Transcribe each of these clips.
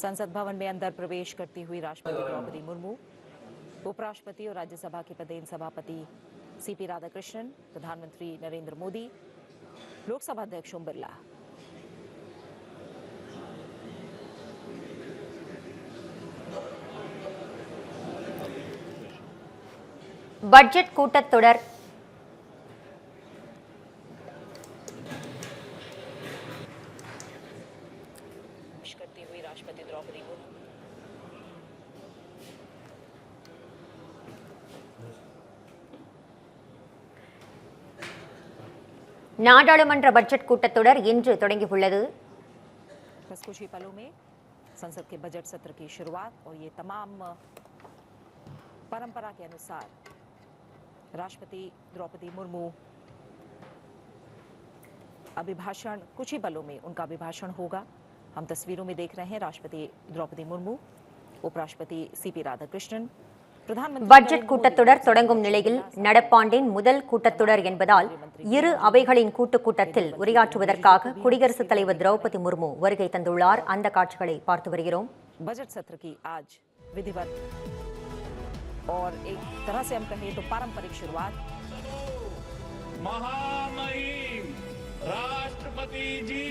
संसद भवन में अंदर प्रवेश करती हुई राष्ट्रपति द्रौपदी मुर्मू, उपराष्ट्रपति और राज्यसभा के पदेन सभापति सीपी राधाकृष्णन, प्रधानमंत्री नरेंद्र मोदी, लोकसभा अध्यक्ष ओम बिरला। பட்ஜெட் கூட்டத்தொடர் करती हुई राष्ट्रपति द्रौपदी मुर्मू। நாடாளுமன்ற பட்ஜெட் கூட்டத்தொடர் இன்று தொடங்கியுள்ளது. बस कुछ ही पलों में संसद के बजट सत्र की शुरुआत और ये तमाम परंपरा के अनुसार राष्ट्रपति द्रौपदी मुर्मू अभिभाषण, कुछ ही पलों में उनका अभिभाषण होगा। हम तस्वीरों में देख रहे हैं राष्ट्रपति द्रौपदी मुर्मू, उपराष्ट्रपति सीपी राधाकृष्णन, பட்ஜெட் கூட்டத்தொடர் தொடங்கும் நிலையில் நடப்பாண்டின் முதல் கூட்டத்தொடர் என்பதால் இரு அவைகளின் கூட்டத்தில் உரையாற்றுவதற்காக குடியரசுத் தலைவர் திரௌபதி முர்மு வருகை தந்துள்ளார். அந்த காட்சிகளை பார்த்து வருகிறோம். बजट सत्र की आज विधिवत और एक तरह से हम कहें तो पारंपरिक शुरुआत। महामहिम राष्ट्रपति जी,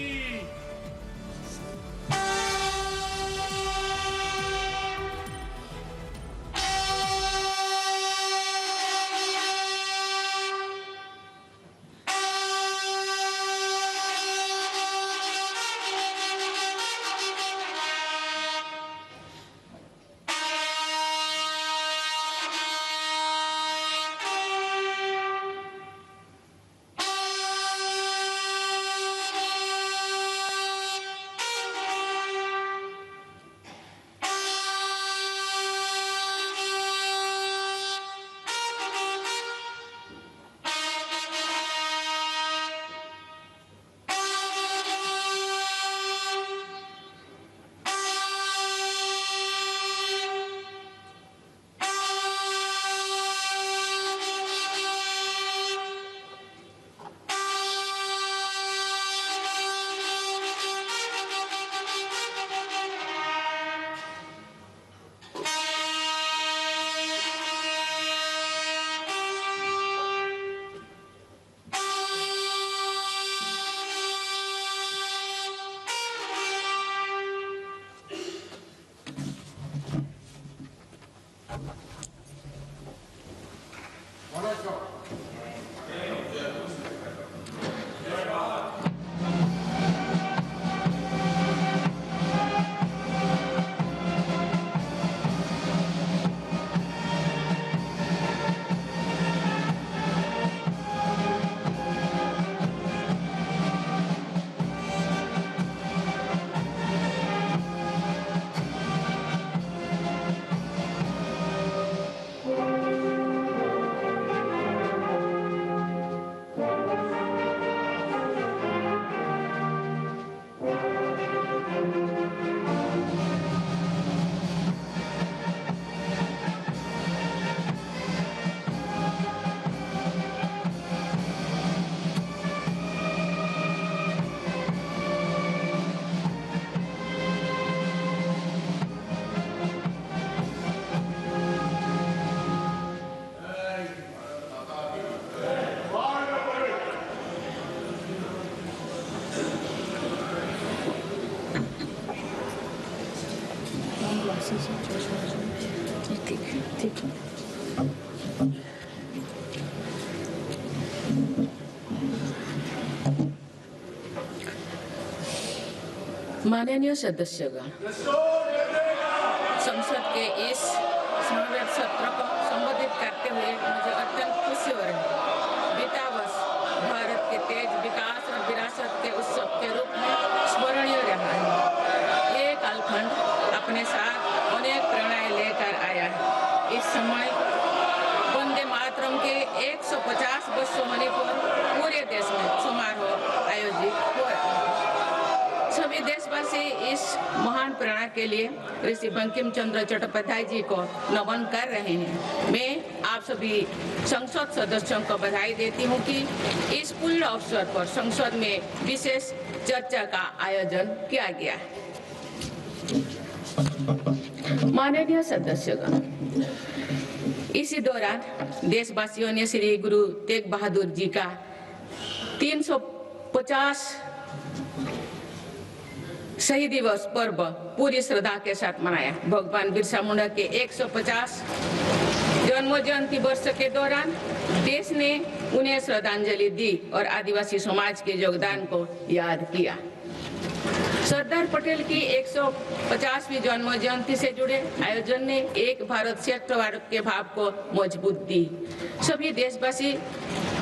माननीय सदस्यगण, संसद के इस समावेश सत्र को संबोधित करते हुए मुझे अत्यंत खुशी हो रही है। बीता वर्ष भारत के तेज विकास और विरासत के उत्सव के रूप में स्मरणीय रहा है। ये कालखंड अपने साथ अनेक प्रेरणाएं देशवासी इस महान प्रेरणा के लिए ऋषि बंकिम चंद्र चट्टोपाध्याय जी को नमन कर रहे हैं। मैं आप सभी संसद सदस्यों को बधाई देती हूं कि इस पूर्ण अवसर पर संसद में विशेष चर्चा का आयोजन किया गया है। माननीय सदस्यगण, इसी दौरान देशवासियों ने श्री गुरु तेग बहादुर जी का 350 शहीद दिवस पर्व पूरी श्रद्धा के साथ मनाया। भगवान बिरसा मुंडा के 150 जन्म जयंती वर्ष के दौरान देश ने उन्हें श्रद्धांजलि दी और आदिवासी समाज के योगदान को याद किया। सरदार पटेल की 150वीं जन्म जयंती से जुड़े आयोजन ने एक भारत श्रेष्ठ भारत के भाव को मजबूत दी। सभी देशवासी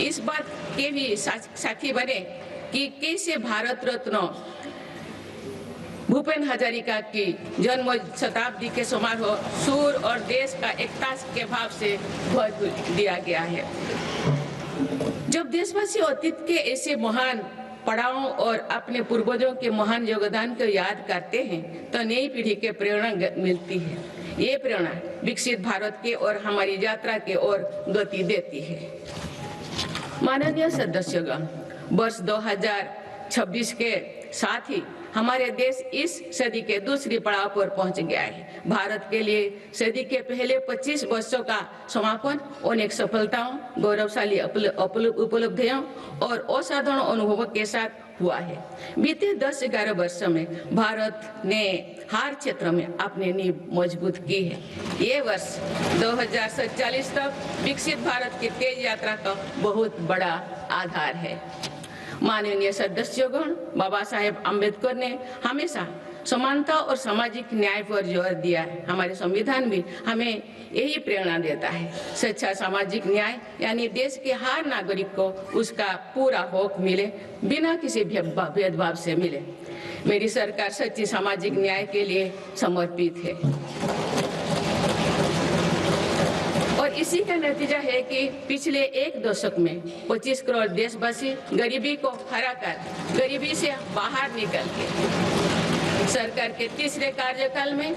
इस बात के भी साथी बने कि कैसे भारत रत्न भूपेन हजारिका की जन्म शताब्दी के समारोह सूर और देश का एकता के भाव से भर दिया गया है। जब देशवासी अतीत के ऐसे महान पड़ावों और अपने पूर्वजों के महान योगदान को याद करते हैं तो नई पीढ़ी के प्रेरणा मिलती है। ये प्रेरणा विकसित भारत के और हमारी यात्रा के ओर गति देती है। माननीय सदस्यगण, वर्ष 2026 के साथ ही हमारे देश इस सदी के दूसरी पड़ाव पर पहुंच गया है। भारत के लिए सदी के पहले 25 वर्षों का समापन अनेक सफलताओं, गौरवशाली उपलब्धियों और असाधारण अनुभवों के साथ हुआ है। बीते 10-11 वर्षों में भारत ने हर क्षेत्र में अपनी नींव मजबूत की है। ये वर्ष 2047 तक विकसित भारत की तेज यात्रा का बहुत बड़ा आधार है। माननीय सदस्यगण, बाबा साहेब अम्बेडकर ने हमेशा समानता और सामाजिक न्याय पर जोर दिया है। हमारे संविधान भी हमें यही प्रेरणा देता है। सच्चा सामाजिक न्याय यानी देश के हर नागरिक को उसका पूरा हक मिले, बिना किसी भेदभाव से मिले। मेरी सरकार सच्ची सामाजिक न्याय के लिए समर्पित है और इसी का नतीजा है कि पिछले एक दशक में 25 करोड़ देशवासी गरीबी को हराकर गरीबी से बाहर निकल के सरकार के तीसरे कार्यकाल में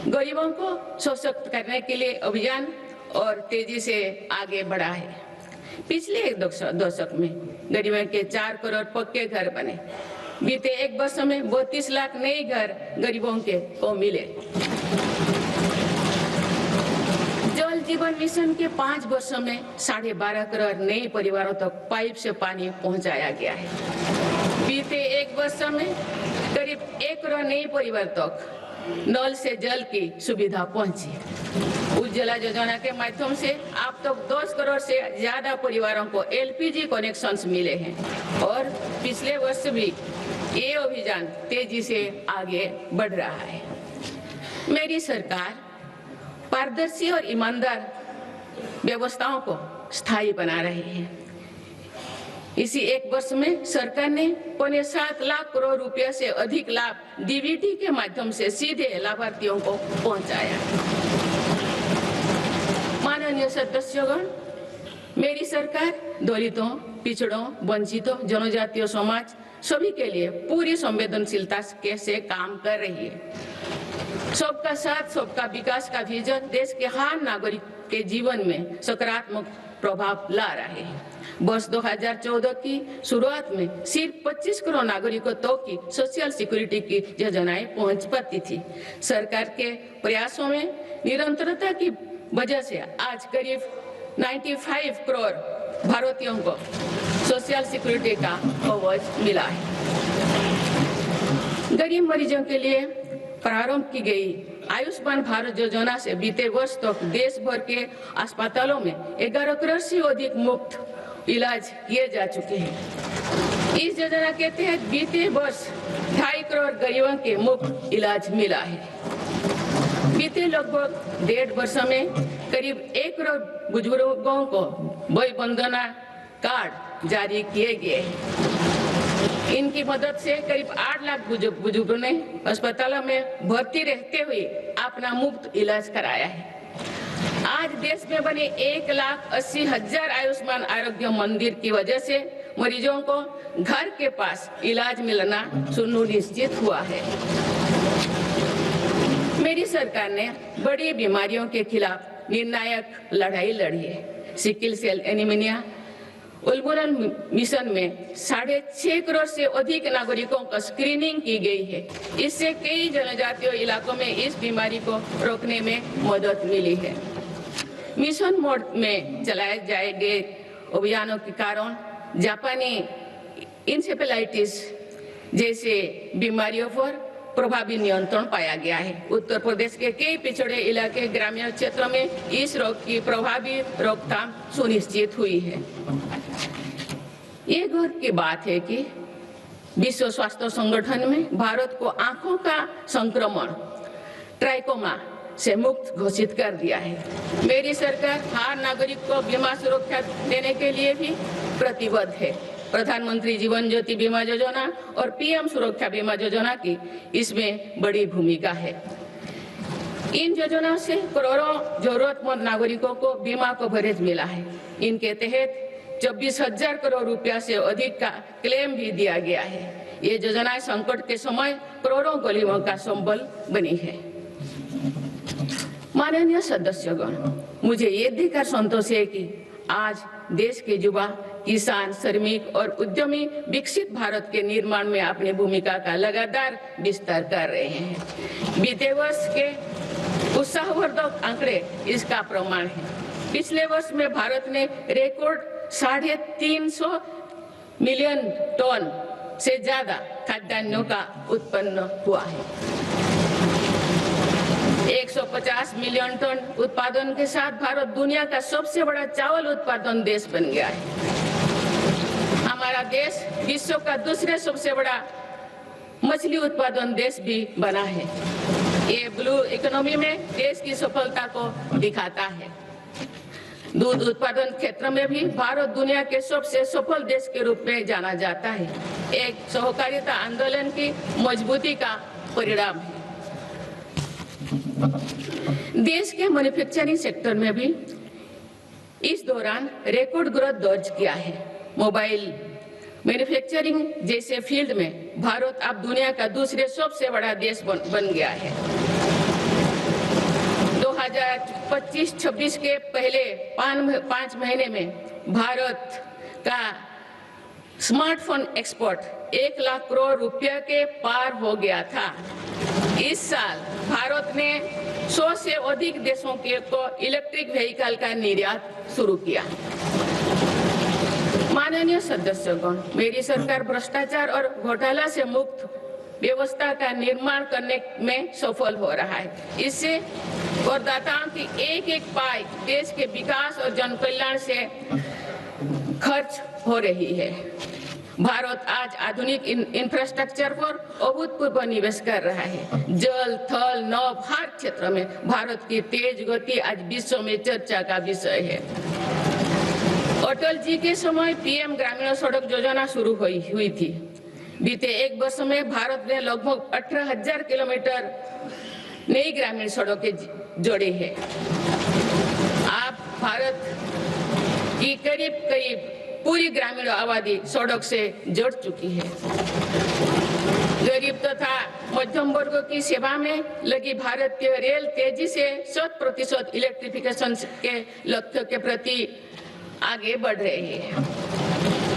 गरीबों को सशक्त करने के लिए अभियान और तेजी से आगे बढ़ा है। पिछले एक दशक में गरीबों के 4 करोड़ पक्के घर बने। बीते एक वर्ष में 32 लाख नए घर गरीबों को मिले। जल जीवन मिशन के 5 वर्षों में 12.5 करोड़ नए परिवारों तक पाइप से पानी पहुंचाया गया है। बीते एक वर्ष में करीब 1 करोड़ नए परिवार तक नल से जल की सुविधा पहुंची। उज्ज्वला योजना के माध्यम से अब तक 10 करोड़ से ज्यादा परिवारों को एलपीजी कनेक्शंस मिले हैं और पिछले वर्ष भी ये अभियान तेजी से आगे बढ़ रहा है। मेरी सरकार पारदर्शी और ईमानदार व्यवस्थाओं को स्थायी बना रही है। इसी एक वर्ष में सरकार ने 7 लाख करोड़ रुपए से अधिक लाभ डीबीटी के माध्यम से सीधे लाभार्थियों को पहुंचाया। माननीय सदस्यगण, मेरी सरकार दलितों, पिछड़ों, वंचितों, जनजातीय समाज सभी के लिए पूरी संवेदनशीलता से काम कर रही है। सबका साथ सबका विकास का विजन देश के हर नागरिक के जीवन में सकारात्मक प्रभाव ला रहे हैं। वर्ष 2014 की शुरुआत में सिर्फ 25 करोड़ नागरिकों तक की सोशल सिक्योरिटी की योजनाएं पहुंच पाती थी। सरकार के प्रयासों में निरंतरता की वजह से आज करीब 95 करोड़ भारतीयों को सोशल सिक्योरिटी का कवच मिला है। गरीब मरीजों के लिए प्रारंभ की गई आयुष्मान भारत योजना से बीते वर्ष तक देश भर के अस्पतालों में 11 करोड़ से अधिक मुफ्त इलाज किए जा चुके हैं। इस योजना के तहत बीते वर्ष 2.5 करोड़ गरीबों के मुफ्त इलाज मिला है। बीते लगभग 1.5 वर्षों में करीब 1 करोड़ बुजुर्गों को वय वंदना कार्ड जारी किए गए हैं। इनकी मदद से करीब 8 लाख बुजुर्गों ने अस्पतालों में भर्ती रहते हुए अपना मुफ्त इलाज कराया है। आज देश में बने 1,80,000 आयुष्मान आरोग्य मंदिर की वजह से मरीजों को घर के पास इलाज मिलना सुनिश्चित हुआ है। मेरी सरकार ने बड़ी बीमारियों के खिलाफ निर्णायक लड़ाई लड़ी है। सिकल सेल एनीमिया उन्मूलन मिशन में 6.5 करोड़ से अधिक नागरिकों का स्क्रीनिंग की गई है। इससे कई जनजातीय इलाकों में इस बीमारी को रोकने में मदद मिली है। मिशन मोड में चलाए जाए गए अभियानों के कारण जापानी इंसेफेलाइटिस जैसे बीमारियों पर प्रभावी नियंत्रण पाया गया है। उत्तर प्रदेश के कई पिछड़े इलाके ग्रामीण क्षेत्रों में इस रोग की प्रभावी रोकथाम सुनिश्चित हुई है। ये गर्व की बात है कि विश्व स्वास्थ्य संगठन में भारत को आंखों का संक्रमण ट्राइकोमा से मुक्त घोषित कर दिया है। मेरी सरकार हर नागरिक को बीमा सुरक्षा देने के लिए भी प्रतिबद्ध है। प्रधानमंत्री जीवन ज्योति बीमा योजना और पीएम सुरक्षा बीमा योजना की इसमें बड़ी भूमिका है। इन योजनाओं से करोड़ों जरूरतमंद नागरिकों को बीमा कवरेज मिला है। इनके तहत 24,000 करोड़ रुपया से अधिक का क्लेम भी दिया गया है। ये योजनाएं संकट के समय करोड़ों गरीबों का संबल बनी है। माननीय सदस्यगण, मुझे ये देखकर संतोष है कि आज देश के युवा किसान, श्रमिक और उद्यमी विकसित भारत के निर्माण में अपनी भूमिका का लगातार विस्तार कर रहे हैं। बीते वर्ष के उत्साहवर्धक आंकड़े इसका प्रमाण है। पिछले वर्ष में भारत ने रिकॉर्ड 350 मिलियन टन से ज्यादा खाद्यान्नों का उत्पन्न हुआ है। 150 मिलियन टन उत्पादन के साथ भारत दुनिया का सबसे बड़ा चावल उत्पादन देश बन गया है। हमारा देश विश्व का दूसरे सबसे बड़ा मछली उत्पादन देश भी बना है। ये ब्लू इकोनॉमी में देश की सफलता को दिखाता है। दूध उत्पादन क्षेत्र में भी भारत दुनिया के सबसे सफल देश के रूप में जाना जाता है। एक सहकारिता आंदोलन की मजबूती का परिणाम है। देश के मैन्युफैक्चरिंग सेक्टर में भी इस दौरान रिकॉर्ड ग्रोथ दर्ज किया है। मोबाइल मैन्युफैक्चरिंग जैसे फील्ड में भारत अब दुनिया का दूसरे सबसे बड़ा देश बन गया है। 2025-26 के पहले 5 महीने में भारत का स्मार्टफोन एक्सपोर्ट 1 लाख करोड़ रुपया के पार हो गया था। इस साल भारत ने 100 से अधिक देशों को इलेक्ट्रिक व्हीकल का निर्यात शुरू किया। माननीय सदस्यगण, मेरी सरकार भ्रष्टाचार और घोटाला से मुक्त व्यवस्था का निर्माण करने में सफल हो रहा है। इससे करदाताओं की एक पाई देश के विकास और जन कल्याण से खर्च हो रही है। भारत आज आधुनिक इंफ्रास्ट्रक्चर पर अभूतपूर्व निवेश कर रहा है। जल, थल, नभ हर क्षेत्र में भारत की तेज गति आज विश्व में चर्चा का विषय है। अटल जी के समय पीएम ग्रामीण सड़क योजना शुरू हुई थी। बीते 1 वर्ष में भारत ने लगभग 18,000 किलोमीटर नई ग्रामीण सड़कें जोड़ी है। अब भारत की करीब पूरी ग्रामीण आबादी सड़क से जुड़ चुकी है। गरीब तथा मध्यम वर्ग की सेवा में लगी भारतीय रेल तेजी से 100% इलेक्ट्रिफिकेशन के लक्ष्य के प्रति आगे बढ़ रही है।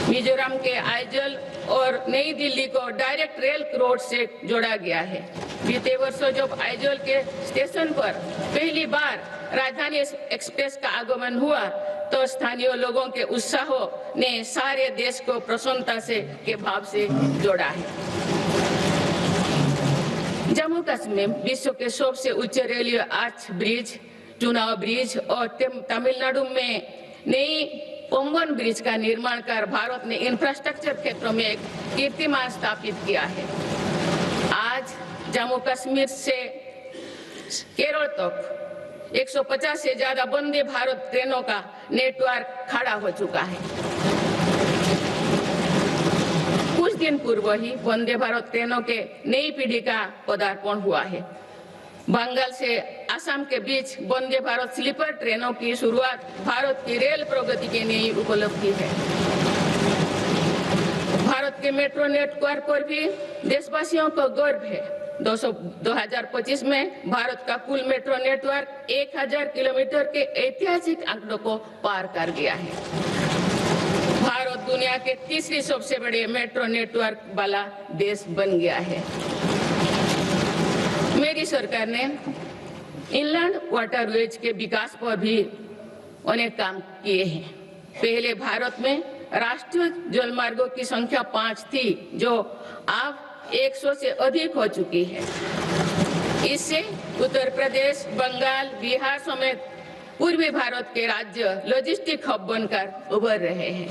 मिजोरम के आइजल और नई दिल्ली को डायरेक्ट रेल रोड से जोड़ा गया है। बीते वर्षों जब आइजल के स्टेशन पर पहली बार राजधानी एक्सप्रेस का आगमन हुआ तो स्थानीय लोगों के उत्साह ने सारे देश को प्रसन्नता के भाव से जोड़ा है। जम्मू कश्मीर विश्व के सबसे उच्च रेलवे आर्च ब्रिज, चुनाव ब्रिज और तमिलनाडु में नई पंबन ब्रिज का निर्माण कर भारत ने इंफ्रास्ट्रक्चर क्षेत्रों में एक कीर्तिमान स्थापित किया है। आज जम्मू कश्मीर से केरल तक 150 से ज्यादा वंदे भारत ट्रेनों का नेटवर्क खड़ा हो चुका है। कुछ दिन पूर्व ही वंदे भारत ट्रेनों के नई पीढ़ी का पदार्पण हुआ है। बंगाल से असम के बीच वंदे भारत स्लीपर ट्रेनों की शुरुआत भारत की रेल प्रगति की नई उपलब्धि है। के मेट्रो नेटवर्क पर भी देशवासियों को गर्व है। 2025 में भारत का कुल मेट्रो नेटवर्क 1000 किलोमीटर के ऐतिहासिक आंकड़ों को पार कर गया है। भारत दुनिया के तीसरी सबसे बड़े मेट्रो नेटवर्क वाला देश बन गया है। मेरी सरकार ने इनलैंड वाटरवेज के विकास पर भी अनेक काम किए हैं। पहले भारत में राष्ट्रीय जलमार्गों की संख्या 5 थी, जो अब 100 से अधिक हो चुकी है। इससे उत्तर प्रदेश, बंगाल, बिहार समेत पूर्वी भारत के राज्य लॉजिस्टिक हब बनकर उभर रहे हैं।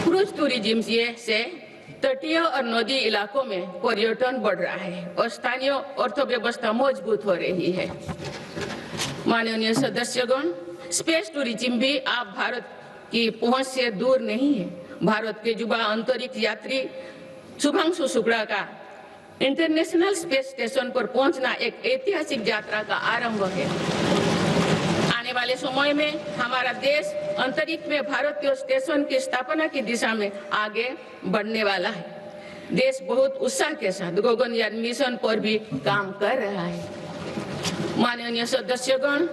क्रूज टूरिज्म से तटीय और नदी इलाकों में पर्यटन बढ़ रहा है और स्थानीय अर्थव्यवस्था मजबूत हो रही है। माननीय सदस्यगण, स्पेस टूरिज्म भी अब भारत की पहुंच से दूर नहीं है। भारत के युवा अंतरिक्ष यात्री शुभांशु शुक्ला का इंटरनेशनल स्पेस स्टेशन पर पहुंचना एक ऐतिहासिक यात्रा का आरंभ है। आने वाले समय में हमारा देश अंतरिक्ष में भारतीय स्टेशन की स्थापना की दिशा में आगे बढ़ने वाला है। देश बहुत उत्साह के साथ गगनयान मिशन पर भी काम कर रहा है। माननीय सदस्यगण,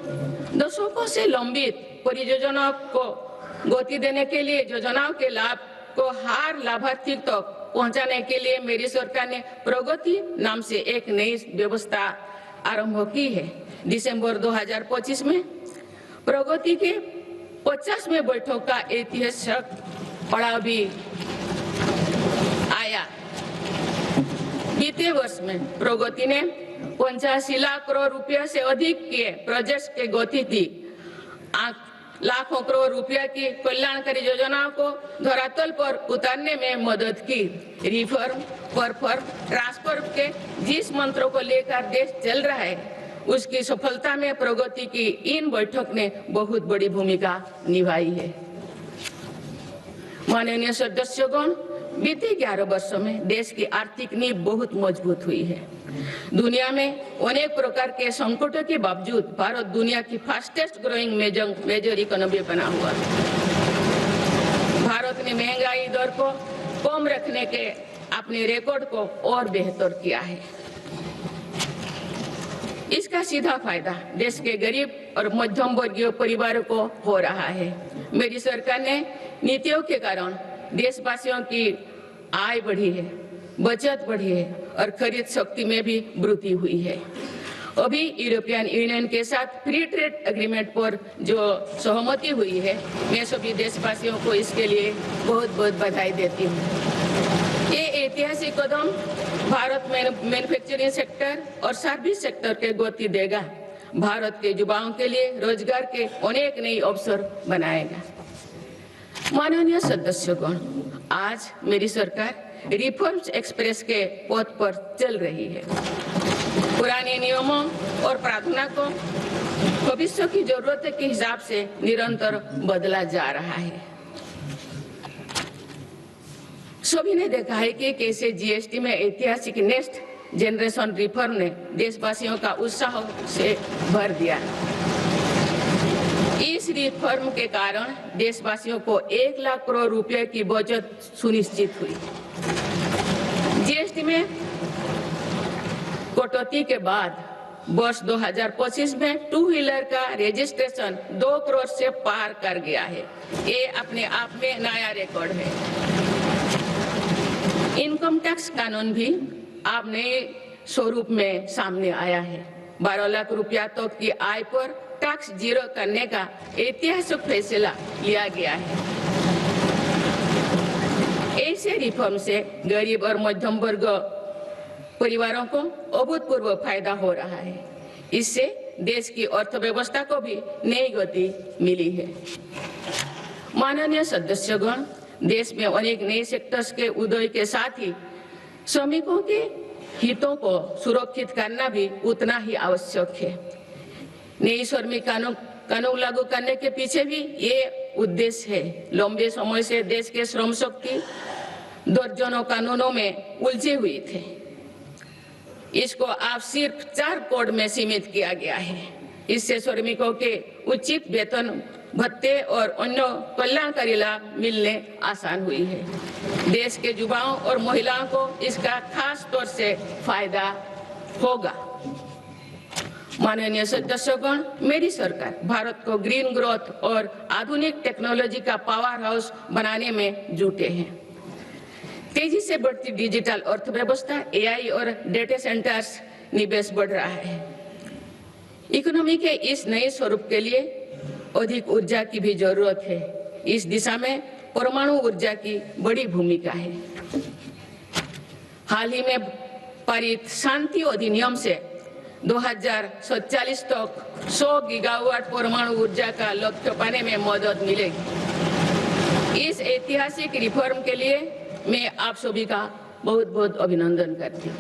दशकों से लंबित परियोजनाओं को गति देने के लिए योजनाओं के लाभ को हर लाभार्थी तक पहुंचाने के लिए मेरी सरकार ने प्रगति नाम से एक नई व्यवस्था आरंभ की है। दिसंबर 2025 में प्रगति के 50वें बैठक का ऐतिहासिक पड़ाव भी आया। बीते वर्ष में प्रगति ने 85 लाख करोड़ रुपए से अधिक के प्रोजेक्ट्स के गति दी। लाखों करोड़ रुपया की कल्याणकारी योजनाओं को धरातल पर उतारने में मदद की। रिफॉर्म, परफॉर्म, ट्रांसफर के जिस मंत्रों को लेकर देश चल रहा है, उसकी सफलता में प्रगति की इन बैठक ने बहुत बड़ी भूमिका निभाई है। माननीय सदस्यगण, बीते 11 वर्षों में देश की आर्थिक नींव बहुत मजबूत हुई है। दुनिया में अनेक प्रकार के संकटों के बावजूद भारत दुनिया की फास्टेस्ट ग्रोइंग मेजर इकोनॉमी बना हुआ है। भारत ने महंगाई दर को कम रखने के अपने रिकॉर्ड को और बेहतर किया है। इसका सीधा फायदा देश के गरीब और मध्यम वर्गीय परिवारों को हो रहा है। मेरी सरकार ने नीतियों के कारण देशवासियों की आय बढ़ी है, बचत बढ़ी है और खरीद शक्ति में भी वृद्धि हुई है। अभी यूरोपियन यूनियन के साथ फ्री ट्रेड एग्रीमेंट पर जो सहमति हुई है, मैं सभी देशवासियों को इसके लिए बहुत बहुत बधाई देती हूँ। ये ऐतिहासिक कदम भारत में मैन्युफैक्चरिंग सेक्टर और सर्विस सेक्टर के गति देगा। भारत के युवाओं के लिए रोजगार के अनेक नए अवसर बनाएगा। माननीय सदस्यगण, आज मेरी सरकार रिफॉर्म्स एक्सप्रेस के पथ पर चल रही है। पुराने नियमों और प्रावधानों को भविष्य की जरूरत के हिसाब से निरंतर बदला जा रहा है। सभी ने देखा है कि कैसे जीएसटी में ऐतिहासिक नेक्स्ट जनरेशन रिफॉर्म ने देशवासियों का उत्साह से भर दिया। इस रिफॉर्म के कारण देशवासियों को 1 लाख करोड़ रुपए की बचत सुनिश्चित हुई। जीएसटी में कटौती के बाद वर्ष 2025 में 2 व्हीलर का रजिस्ट्रेशन 2 करोड़ से पार कर गया है। ये अपने आप में नया रिकॉर्ड है। इनकम टैक्स कानून भी अब नए स्वरूप में सामने आया है। 12 लाख रुपया तक की आय पर टैक्स जीरो करने का ऐतिहासिक फैसला लिया गया है। ऐसे रिफॉर्म से गरीब और मध्यम वर्ग परिवारों को अभूतपूर्व फायदा हो रहा है। इससे देश की अर्थव्यवस्था को भी नई गति मिली है। माननीय सदस्यगण, देश में अनेक नए सेक्टर्स के उदय के साथ ही श्रमिकों के हितों को सुरक्षित करना भी उतना ही आवश्यक है। नई श्रमिक कानून लागू करने के पीछे भी ये उद्देश्य है। लंबे समय से देश के श्रम शक्ति दर्जनों कानूनों में उलझे हुए थे। इसको अब सिर्फ 4 कोड में सीमित किया गया है। इससे श्रमिकों के उचित वेतन भत्ते और अन्य कल्याणकारी लाभ मिलने आसान हुई है। देश के युवाओं और महिलाओं को इसका खास तौर से फायदा होगा। माननीय सदस्यगण, मेरी सरकार भारत को ग्रीन ग्रोथ और आधुनिक टेक्नोलॉजी का पावर हाउस बनाने में जुटे हैं। तेजी से बढ़ती डिजिटल अर्थव्यवस्था, एआई और डेटा सेंटर्स निवेश बढ़ रहा है। इकोनॉमी के इस नए स्वरूप के लिए अधिक ऊर्जा की भी जरूरत है। इस दिशा में परमाणु ऊर्जा की बड़ी भूमिका है। हाल ही में पारित शांति अधिनियम से 2047 तक 100 गीगावाट परमाणु ऊर्जा का लक्ष्य पाने में मदद मिलेगी। इस ऐतिहासिक रिफॉर्म के लिए मैं आप सभी का बहुत बहुत अभिनंदन करती हूँ।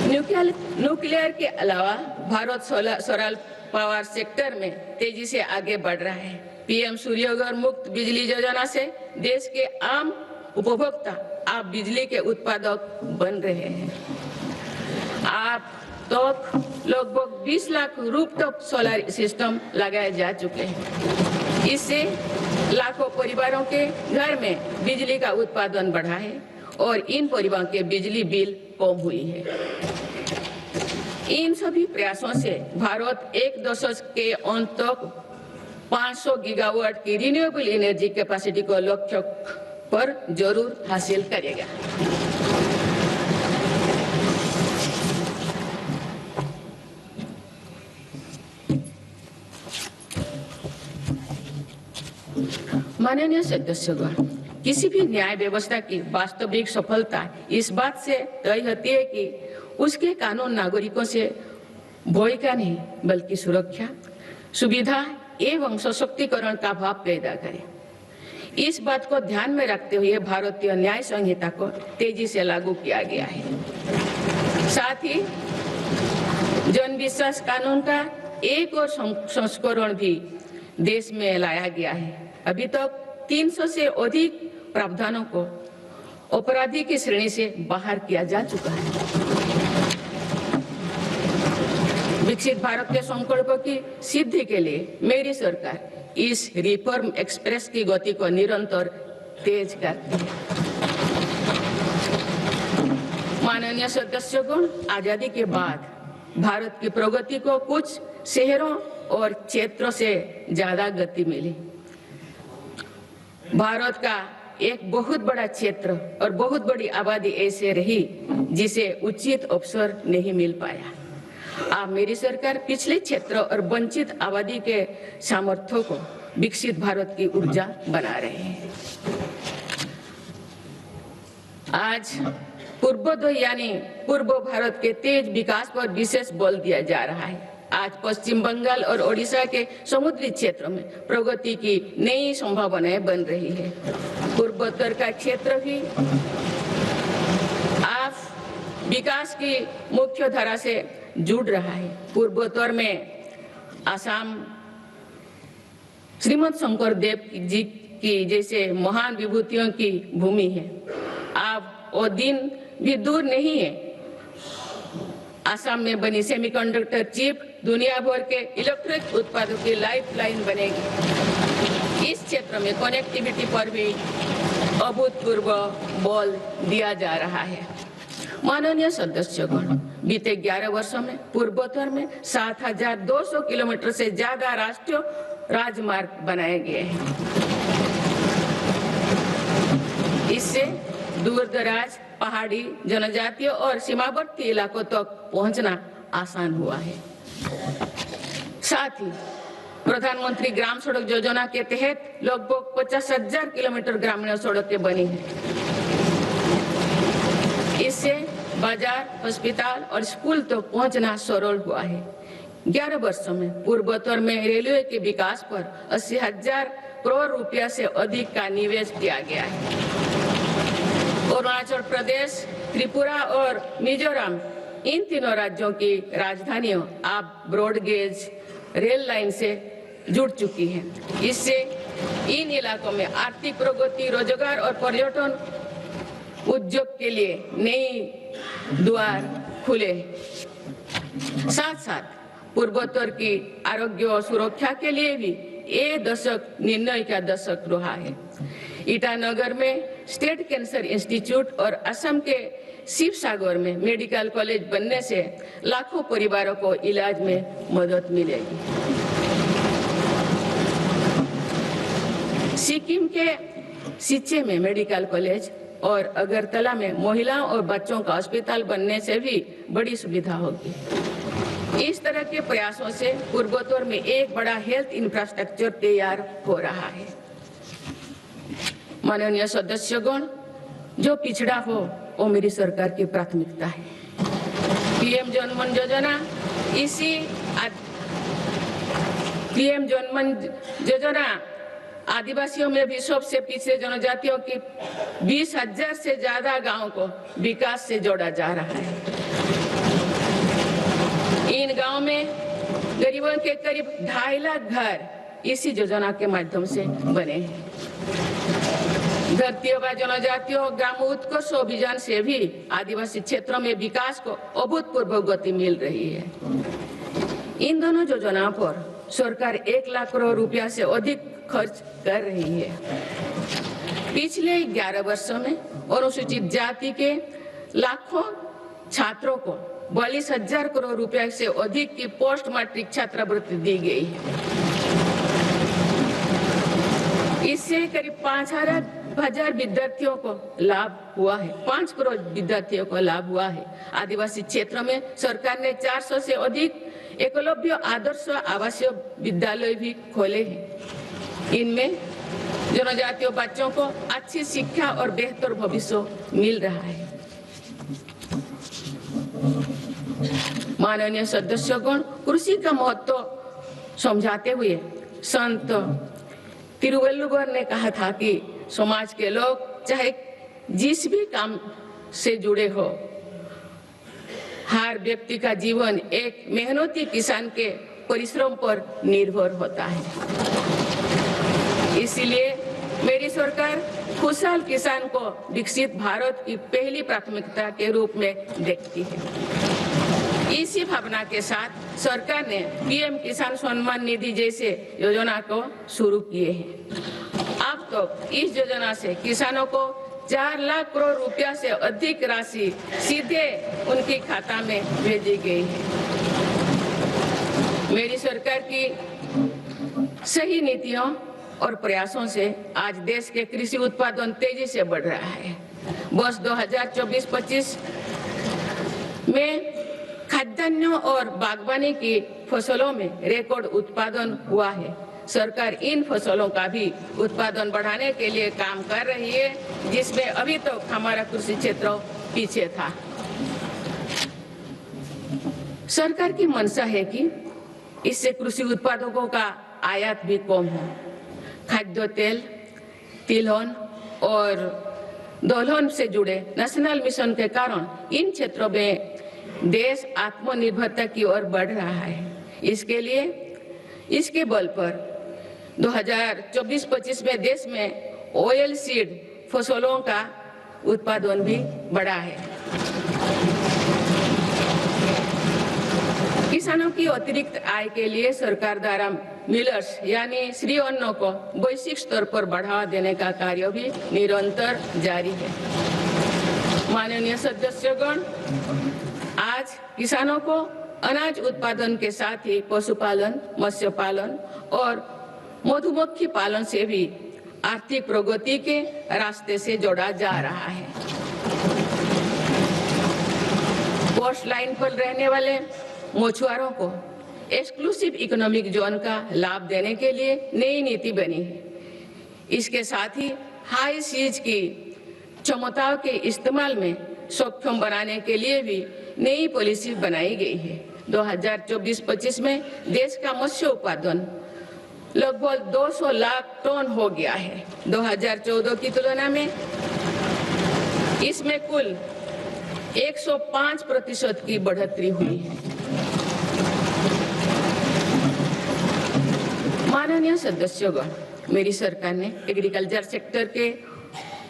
न्यूक्लियर के अलावा भारत सोलर पावर सेक्टर में तेजी से आगे बढ़ रहा है। पीएम सूर्यघर मुक्त बिजली योजना से देश के आम उपभोक्ता आप बिजली के उत्पादक बन रहे हैं। आप तक लगभग 20 लाख रूफटॉप सोलर सिस्टम लगाए जा चुके हैं। इससे लाखों परिवारों के घर में बिजली का उत्पादन बढ़ा है और इन परिवारों के बिजली बिल कम हुई है। इन सभी प्रयासों से भारत एक दशक के अंत तक 500 गीगावाट की रिन्यूएबल एनर्जी कैपेसिटी को लक्ष्य पर जरूर हासिल करेगा। माननीय सदस्यगण, किसी भी न्याय व्यवस्था की वास्तविक सफलता इस बात से तय होती है कि उसके कानून नागरिकों से भय का नहीं बल्कि सुरक्षा, सुविधा एवं सशक्तिकरण का भाव पैदा करे। इस बात को ध्यान में रखते हुए भारतीय न्याय संहिता को तेजी से लागू किया गया है। साथ ही जन विश्वास कानून का एक और संस्करण भी देश में लाया गया है। अभी तक 300 से अधिक प्रावधानों को अपराधी की श्रेणी से बाहर किया जा चुका है। विकसित भारत के संकल्प की सिद्धि के लिए मेरी सरकार इस रिफॉर्म एक्सप्रेस की गति को निरंतर तेज करती है। माननीय सदस्यगण, आजादी के बाद भारत की प्रगति को कुछ शहरों और क्षेत्रों से ज्यादा गति मिली। भारत का एक बहुत बड़ा क्षेत्र और बहुत बड़ी आबादी ऐसे रही जिसे उचित अवसर नहीं मिल पाया। अब मेरी सरकार पिछले क्षेत्र और वंचित आबादी के सामर्थ्यों को विकसित भारत की ऊर्जा बना रहे हैं। आज पूर्वोदय यानी पूर्व भारत के तेज विकास पर विशेष बल दिया जा रहा है। आज पश्चिम बंगाल और ओडिशा के समुद्री क्षेत्रों में प्रगति की नई संभावनाएं बन रही है। पूर्वोत्तर का क्षेत्र भी आज विकास की मुख्य धारा से जुड़ रहा है। पूर्वोत्तर में असम श्रीमद शंकर देव जी की जैसे महान विभूतियों की भूमि है। अब वो दिन भी दूर नहीं है, असम में बनी सेमीकंडक्टर चिप दुनिया भर के इलेक्ट्रिक उत्पादों की लाइफलाइन बनेगी। इस क्षेत्र में कनेक्टिविटी पर भी अभूतपूर्व बल दिया जा रहा है। माननीय सदस्यगण, बीते 11 वर्षों में पूर्वोत्तर में 7,200 किलोमीटर से ज्यादा राष्ट्रीय राजमार्ग बनाए गए हैं। इससे दूर दराज, पहाड़ी, जनजातीय और सीमावर्ती इलाकों तक पहुंचना आसान हुआ है। साथ ही प्रधानमंत्री ग्राम सड़क योजना के तहत लगभग 50,000 किलोमीटर ग्रामीण सड़कें बनी हैं। इससे बाजार, अस्पताल और स्कूल तक पहुंचना सरल हुआ है। 11 वर्षों में पूर्वोत्तर में रेलवे के विकास पर 80,000 करोड़ रुपया से अधिक का निवेश किया गया है। अरुणाचल प्रदेश, त्रिपुरा और मिजोरम, इन तीनों राज्यों की राजधानियों अब ब्रॉड गेज रेल लाइन से जुड़ चुकी हैं। इससे इन इलाकों में आर्थिक प्रगति, रोजगार और पर्यटन उद्योग के लिए नई द्वार खुले। साथ साथ पूर्वोत्तर की आरोग्य और सुरक्षा के लिए भी ये दशक निर्णय का दशक रहा है। ईटानगर में स्टेट कैंसर इंस्टीट्यूट और असम के शिवसागर में मेडिकल कॉलेज बनने से लाखों परिवारों को इलाज में मदद मिलेगी। सिक्किम के सिच्चे में मेडिकल कॉलेज और अगरतला में महिलाओं और बच्चों का अस्पताल बनने से भी बड़ी सुविधा होगी। इस तरह के प्रयासों से पूर्वोत्तर में एक बड़ा हेल्थ इंफ्रास्ट्रक्चर तैयार हो रहा है। माननीय सदस्यगण, जो पिछड़ा हो वो मेरी सरकार की प्राथमिकता है। पीएम जनमन योजना पीएम जनमन योजना आदिवासियों में भी सबसे पिछड़े जनजातियों की 20,000 से ज्यादा गांवों को विकास से जोड़ा जा रहा है। इन गांवों में गरीबों के करीब 2.5 लाख घर इसी योजना के माध्यम से बने हैं। धरती व जनजातियों ग्राम उत्कर्ष अभियान से भी आदिवासी क्षेत्रों में विकास को अभूतपूर्व गति मिल रही है। इन दोनों योजनाओं पर सरकार 1 लाख करोड़ रुपया से अधिक खर्च कर रही है। पिछले 11 वर्षों में अनुसूचित जाति के लाखों छात्रों को 42,000 करोड़ रुपया से अधिक की पोस्ट मैट्रिक छात्रवृत्ति दी गई है। इससे करीब 5,000 विद्यार्थियों को लाभ हुआ है। 5 करोड़ विद्यार्थियों को लाभ हुआ है। आदिवासी क्षेत्रों में सरकार ने 400 से अधिक एकलव्य आदर्श आवासीय विद्यालय भी खोले हैं। इनमें जनजातीय बच्चों को अच्छी शिक्षा और बेहतर भविष्य मिल रहा है। माननीय सदस्यगण, कृषि का महत्व समझाते हुए संत तिरुवल्लुवर ने कहा था कि समाज के लोग चाहे जिस भी काम से जुड़े हो, हर व्यक्ति का जीवन एक मेहनती किसान के परिश्रम पर निर्भर होता है। इसलिए मेरी सरकार खुशहाल किसान को विकसित भारत की पहली प्राथमिकता के रूप में देखती है। इसी भावना के साथ सरकार ने पीएम किसान सम्मान निधि जैसे योजना को शुरू किए हैं। अब तो इस योजना से किसानों को 4 लाख करोड़ रुपया से अधिक राशि सीधे उनके खाता में भेजी गई है। मेरी सरकार की सही नीतियों और प्रयासों से आज देश के कृषि उत्पादन तेजी से बढ़ रहा है। वर्ष 2024-25 में खाद्यान्न और बागवानी की फसलों में रिकॉर्ड उत्पादन हुआ है। सरकार इन फसलों का भी उत्पादन बढ़ाने के लिए काम कर रही है, जिसमें अभी तक हमारा कृषि क्षेत्र पीछे था। सरकार की मंशा है कि इससे कृषि उत्पादकों का आयात भी कम हो। खाद्य तेल, तिलहन और दलहन से जुड़े नेशनल मिशन के कारण इन क्षेत्रों में देश आत्मनिर्भरता की ओर बढ़ रहा है। इसके लिए इसके बल पर 2024-25 में देश में ऑयल सीड फसलों का उत्पादन भी बढ़ा है। किसानों की अतिरिक्त आय के लिए सरकार द्वारा मिलर्स यानी श्री अन्न को वैश्विक स्तर पर बढ़ावा देने का कार्य भी निरंतर जारी है। माननीय सदस्यगण, आज किसानों को अनाज उत्पादन के साथ ही पशुपालन, मत्स्य पालन और मधुमक्खी पालन से भी आर्थिक प्रगति के रास्ते से जोड़ा जा रहा है। कोस्ट लाइन पर रहने वाले मछुआरों को एक्सक्लूसिव इकोनॉमिक जोन का लाभ देने के लिए नई नीति बनी है। इसके साथ ही हाई सीज की क्षमताओं के इस्तेमाल में सक्षम बनाने के लिए भी नई पॉलिसी बनाई गई है। 2024-25 में देश का मत्स्य उत्पादन लगभग 200 लाख टन हो गया है। 2014 की तुलना में इसमें कुल 105% की बढ़ोतरी हुई है। माननीय सदस्यगण, मेरी सरकार ने एग्रीकल्चर सेक्टर के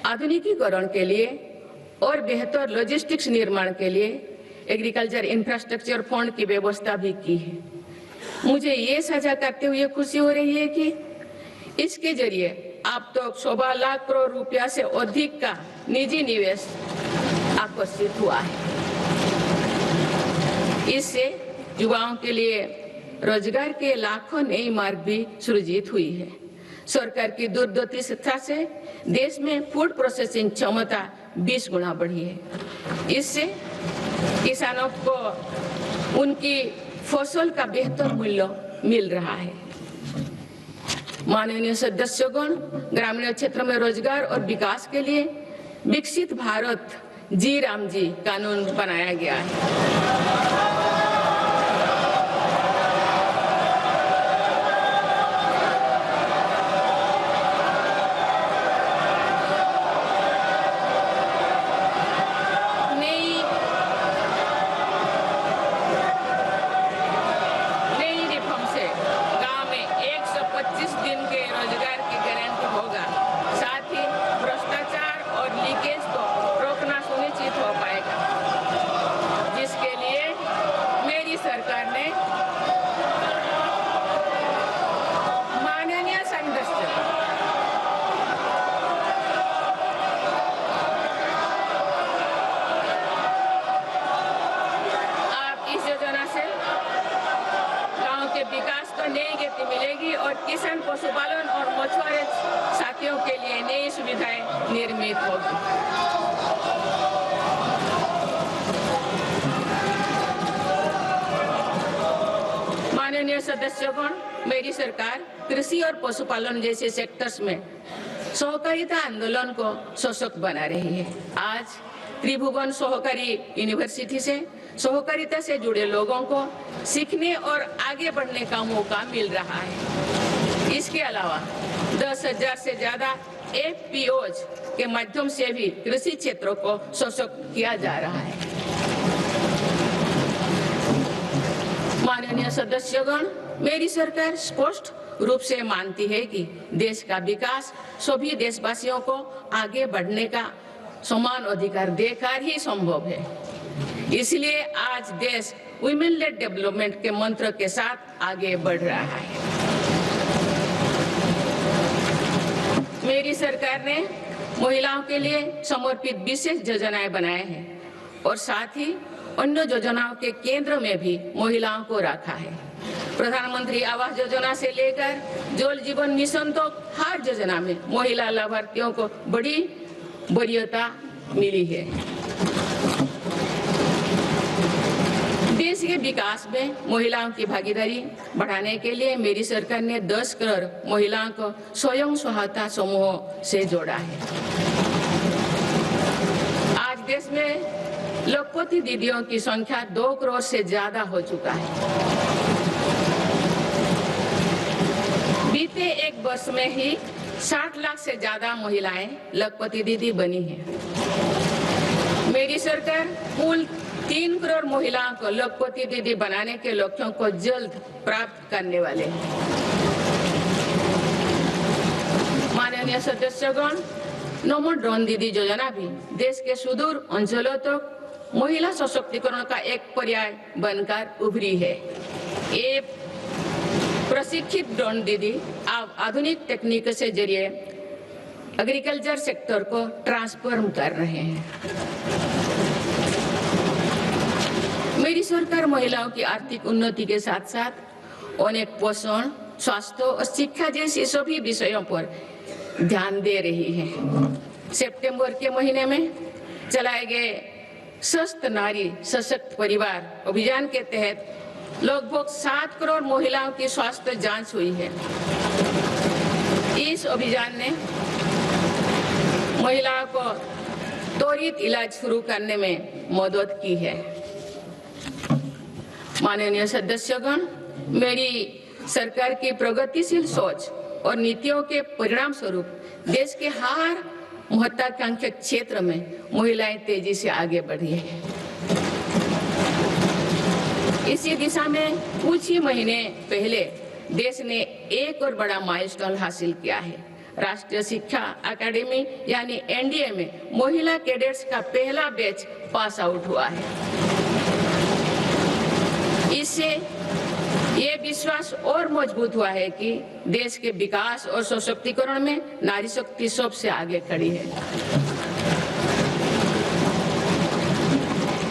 आधुनिकीकरण के लिए और बेहतर लॉजिस्टिक्स निर्माण के लिए एग्रीकल्चर इंफ्रास्ट्रक्चर फंड की व्यवस्था भी की है। मुझे ये साझा करते हुए खुशी हो रही है कि इसके जरिए अब तक 1.25 लाख करोड़ रुपया से अधिक का निजी निवेश आकर्षित हुआ है। इससे युवाओं के लिए रोजगार के लाखों नए मार्ग भी सृजित हुई है। सरकार की दूरदर्शिता से देश में फूड प्रोसेसिंग क्षमता 20 गुना बढ़ी है। इससे किसानों को उनकी फसल का बेहतर मूल्य मिल रहा है। माननीय सदस्यगण, ग्रामीण क्षेत्र में रोजगार और विकास के लिए विकसित भारत जी राम जी कानून बनाया गया है। मिलेगी और किसान, पशुपालन और मछुआरे साथियों के लिए नई सुविधाएं निर्मित होगी। माननीय सदस्यगण, मेरी सरकार कृषि और पशुपालन जैसे सेक्टर्स में सहकारिता आंदोलन को सशक्त बना रही है। आज त्रिभुवन सहकारी यूनिवर्सिटी से सहकारिता से जुड़े लोगों को सीखने और आगे बढ़ने का मौका मिल रहा है। इसके अलावा 10,000 से ज्यादा FPOs के माध्यम से भी कृषि क्षेत्रों को सशक्त किया जा रहा है। माननीय सदस्यगण, मेरी सरकार स्पष्ट रूप से मानती है कि देश का विकास सभी देशवासियों को आगे बढ़ने का समान अधिकार देकर ही संभव है। इसलिए आज देश वुमेन लेड डेवलपमेंट के मंत्र के साथ आगे बढ़ रहा है। मेरी सरकार ने महिलाओं के लिए समर्पित विशेष योजनाएं बनाए हैं और साथ ही अन्य योजनाओं के केंद्र में भी महिलाओं को रखा है। प्रधानमंत्री आवास योजना से लेकर जल जीवन मिशन तक हर योजना में महिला लाभार्थियों को बड़ी वरीयता मिली है। देश के विकास में महिलाओं की भागीदारी बढ़ाने के लिए मेरी सरकार ने 10 करोड़ महिलाओं को स्वयं सहायता समूह से जोड़ा है। आज देश में लखपति दीदियों की संख्या 2 करोड़ से ज्यादा हो चुका है। बीते एक वर्ष में ही 60 लाख से ज्यादा महिलाएं लखपति दीदी बनी हैं। मेरी सरकार कुल 3 करोड़ महिलाओं को लखपति दीदी बनाने के लक्ष्यों को जल्द प्राप्त करने वाले हैं। माननीय सदस्यगण, नमो ड्रोन दीदी योजना भी देश के सुदूर अंचलों तक महिला सशक्तिकरण का एक पर्याय बनकर उभरी है। ये प्रशिक्षित ड्रोन दीदी अब आधुनिक तकनीक से जरिए एग्रीकल्चर सेक्टर को ट्रांसफॉर्म कर रहे हैं। मेरी सरकार महिलाओं की आर्थिक उन्नति के साथ साथ अनेक पोषण, स्वास्थ्य और शिक्षा जैसी सभी विषयों पर ध्यान दे रही है। सितंबर के महीने में चलाए गए स्वस्थ नारी सशक्त परिवार अभियान के तहत लगभग 7 करोड़ महिलाओं की स्वास्थ्य जांच हुई है। इस अभियान ने महिलाओं को त्वरित इलाज शुरू करने में मदद की है। माननीय सदस्यगण, मेरी सरकार की प्रगतिशील सोच और नीतियों के परिणाम स्वरूप देश के हर महत्वाकांक्षी क्षेत्र में महिलाएं तेजी से आगे बढ़ी है। इसी दिशा में कुछ ही महीने पहले देश ने एक और बड़ा माइलस्टोन हासिल किया है। राष्ट्रीय शिक्षा अकादमी यानी NDA में महिला कैडेट्स का पहला बैच पास आउट हुआ है। इससे ये विश्वास और मजबूत हुआ है कि देश के विकास और सशक्तिकरण में नारी शक्ति सबसे आगे खड़ी है।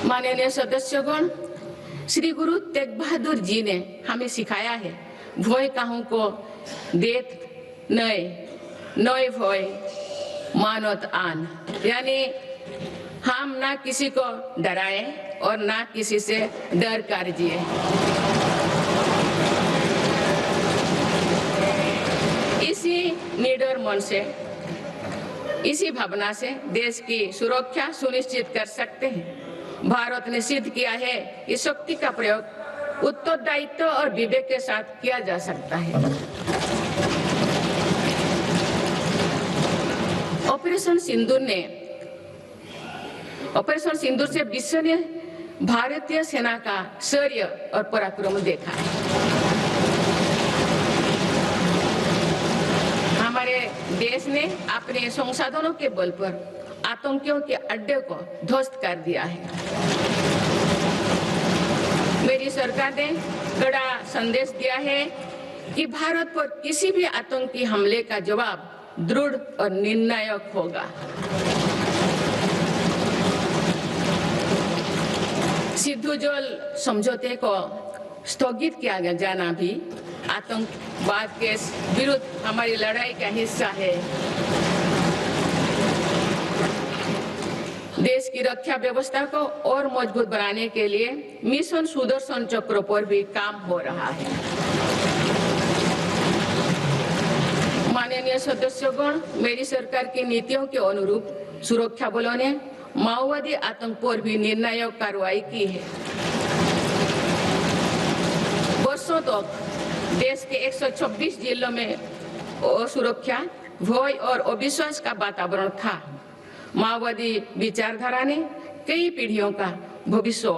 माननीय सदस्यगण, श्री गुरु तेग बहादुर जी ने हमें सिखाया है, भय काहू को देत नय भय मानत आन, यानी हम ना किसी को डराए और ना किसी से डर कर जिए। इसी निडर मन से, इसी भावना से देश की सुरक्षा सुनिश्चित कर सकते हैं। भारत ने सिद्ध किया है कि शक्ति का प्रयोग उत्तरदायित्व और विवेक के साथ किया जा सकता है। ऑपरेशन सिंदूर से विश्व ने भारतीय सेना का शौर्य और पराक्रम देखा है। हमारे देश ने अपने संसाधनों के बल पर आतंकियों के अड्डे को ध्वस्त कर दिया है। मेरी सरकार ने कड़ा संदेश दिया है कि भारत पर किसी भी आतंकी हमले का जवाब दृढ़ और निर्णायक होगा। सिद्धू जल समझौते को स्थगित किया जाना भी आतंकवाद के विरुद्ध हमारी लड़ाई का हिस्सा है। देश की रक्षा व्यवस्था को और मजबूत बनाने के लिए मिशन सुदर्शन चक्र पर भी काम हो रहा है। माननीय सदस्यगण, मेरी सरकार की नीतियों के अनुरूप सुरक्षा बलों ने माओवादी आतंक पर भी निर्णायक कार्रवाई की है। वर्षों तक देश के 126 जिलों में असुरक्षा, भय और अविश्वास का वातावरण था। माओवादी विचारधारा ने कई पीढ़ियों का भविष्य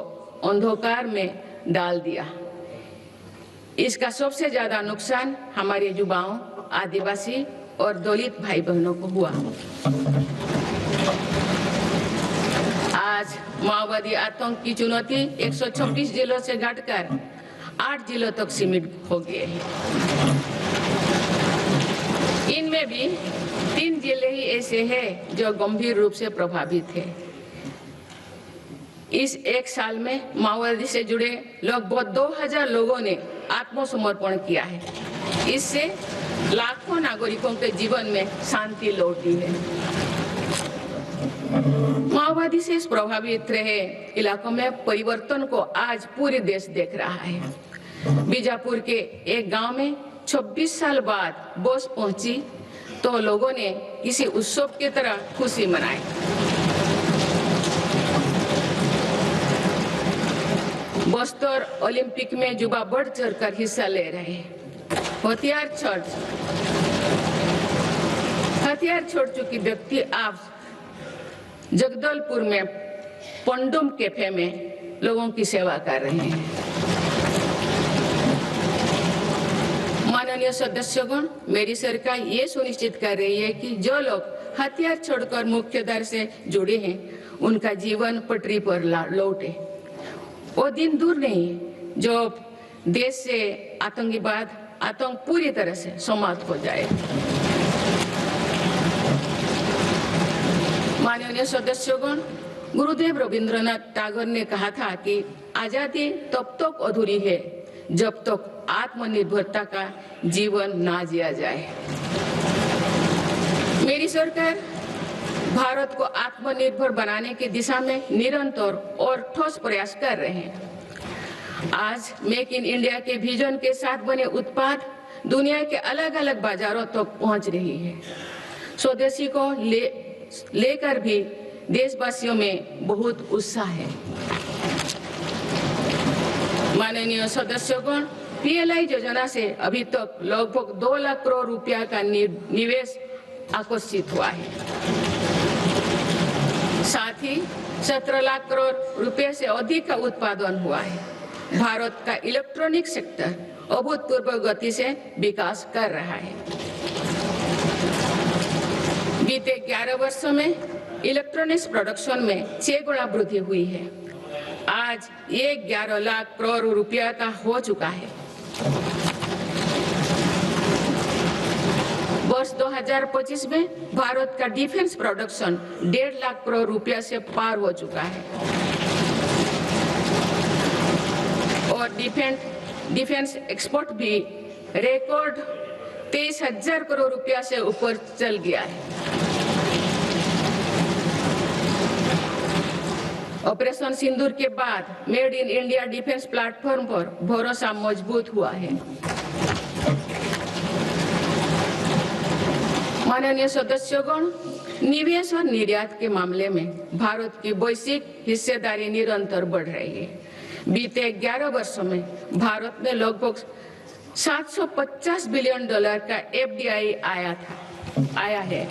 अंधकार में डाल दिया। इसका सबसे ज्यादा नुकसान हमारे युवाओं, आदिवासी और दलित भाई बहनों को हुआ। आज माओवादी आतंक की चुनौती 126 जिलों से घटकर 8 जिलों तक सीमित हो गए हैं। इनमें भी 3 जिले ही ऐसे हैं जो गंभीर रूप से प्रभावित है। इस एक साल में माओवादी से जुड़े लगभग 2000 लोगों ने आत्मसमर्पण किया है। इससे लाखों नागरिकों के जीवन में शांति लौटी है। माओवादी से प्रभावित रहे इलाकों में परिवर्तन को आज पूरे देश देख रहा है। बीजापुर के एक गांव में 26 साल बाद बस पहुंची तो लोगों ने किसी उत्सव की तरह खुशी मनाई। बस्तर ओलंपिक में युवा बढ़ चढ़कर हिस्सा ले रहे हैं। हथियार छोड़ चुकी व्यक्ति आज जगदलपुर में पंडुम कैफे में लोगों की सेवा कर रहे हैं। माननीय सदस्यगण, मेरी सरकार ये सुनिश्चित कर रही है कि जो लोग हथियार छोड़कर मुख्यधारा से जुड़े हैं उनका जीवन पटरी पर लौटे। वो दिन दूर नहीं जो देश से आतंक पूरी तरह से समाप्त हो जाए। माननीय सदस्यगण, गुरुदेव रविंद्रनाथ टैगोर ने कहा था कि आजादी तब तक अधूरी है जब तक आत्मनिर्भरता का जीवन ना जिया जाए। मेरी सरकार भारत को आत्मनिर्भर बनाने की दिशा में निरंतर और ठोस प्रयास कर रहे हैं। आज मेक इन इंडिया के विजन के साथ बने उत्पाद दुनिया के अलग अलग बाजारों तक पहुंच रही है। स्वदेशी को लेकर भी देशवासियों में बहुत उत्साह है। माननीय सदस्यगण, पीएलआई योजना से अभी तक लगभग 2 लाख करोड़ रुपया का निवेश आकर्षित हुआ है। साथ ही 17 लाख करोड़ रुपए से अधिक का उत्पादन हुआ है। भारत का इलेक्ट्रॉनिक सेक्टर अभूतपूर्व गति से विकास कर रहा है। बीते 11 वर्षों में इलेक्ट्रॉनिक्स प्रोडक्शन में 6 गुना वृद्धि हुई है। आज ये 11 लाख करोड़ रुपया का हो चुका है। वर्ष 2025 में भारत का डिफेंस प्रोडक्शन 1.5 लाख करोड़ रुपया से पार हो चुका है और डिफेंस एक्सपोर्ट भी रिकॉर्ड 23,000 करोड़ रुपया से ऊपर चल गया है। ऑपरेशन सिंदूर के बाद made in India defence platform पर भरोसा मजबूत हुआ है। माननीय सदस्यगण, निवेश और निर्यात के मामले में भारत की वैश्विक हिस्सेदारी निरंतर बढ़ रही है। बीते 11 वर्षों में भारत में लगभग $750 बिलियन का FDI आया है।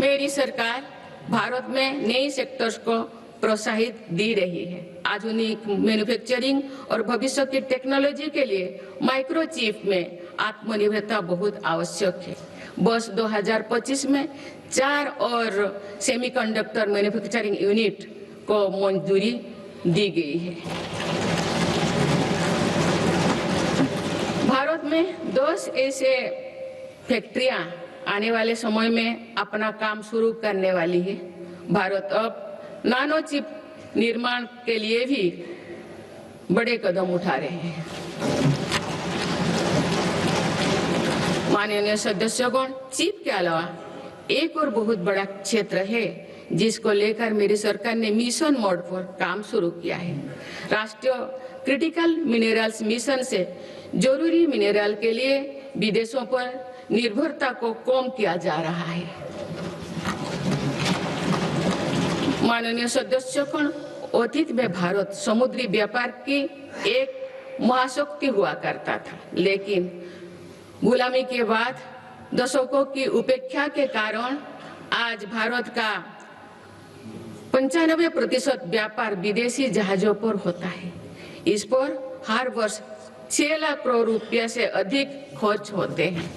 मेरी सरकार भारत में नई सेक्टर्स को प्रोत्साहित दे रही है। आधुनिक मैन्युफैक्चरिंग और भविष्य की टेक्नोलॉजी के लिए माइक्रोचिप में आत्मनिर्भरता बहुत आवश्यक है। वर्ष 2025 में 4 और सेमीकंडक्टर मैन्युफैक्चरिंग यूनिट को मंजूरी दी गई है। भारत में 10 ऐसे फैक्ट्रियां आने वाले समय में अपना काम शुरू करने वाली है। भारत अब नानो चिप निर्माण के लिए भी बड़े कदम उठा रहे हैं। माननीय सदस्यगण, चिप के अलावा एक और बहुत बड़ा क्षेत्र है जिसको लेकर मेरी सरकार ने मिशन मोड पर काम शुरू किया है। राष्ट्रीय क्रिटिकल मिनरल्स मिशन से जरूरी मिनरल के लिए विदेशों पर निर्भरता को कम किया जा रहा है। माननीय सदस्यगण, अतीत में भारत समुद्री व्यापार की एक महाशक्ति हुआ करता था, लेकिन गुलामी के बाद दशकों की उपेक्षा के कारण आज भारत का 95% व्यापार विदेशी जहाजों पर होता है। इस पर हर वर्ष 6 लाख करोड़ रुपया से अधिक खर्च होते हैं।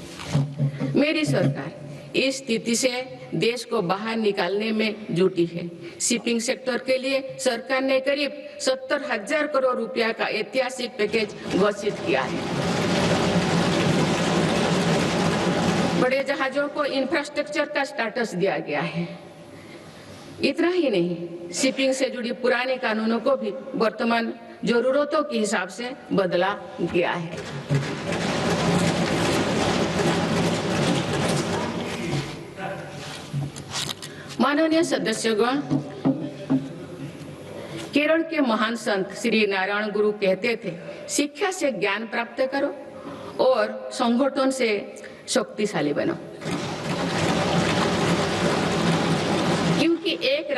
मेरी सरकार इस स्थिति से देश को बाहर निकालने में जुटी है। शिपिंग सेक्टर के लिए सरकार ने करीब 70,000 करोड़ रुपया का ऐतिहासिक पैकेज घोषित किया है। बड़े जहाजों को इंफ्रास्ट्रक्चर का स्टेटस दिया गया है। इतना ही नहीं, शिपिंग से जुड़ी पुराने कानूनों को भी वर्तमान जरूरतों के हिसाब से बदला गया है। माननीय सदस्यगण, केरल के महान संत श्री नारायण गुरु कहते थे, शिक्षा से ज्ञान प्राप्त करो और संगठन से शक्तिशाली बनो। क्योंकि एक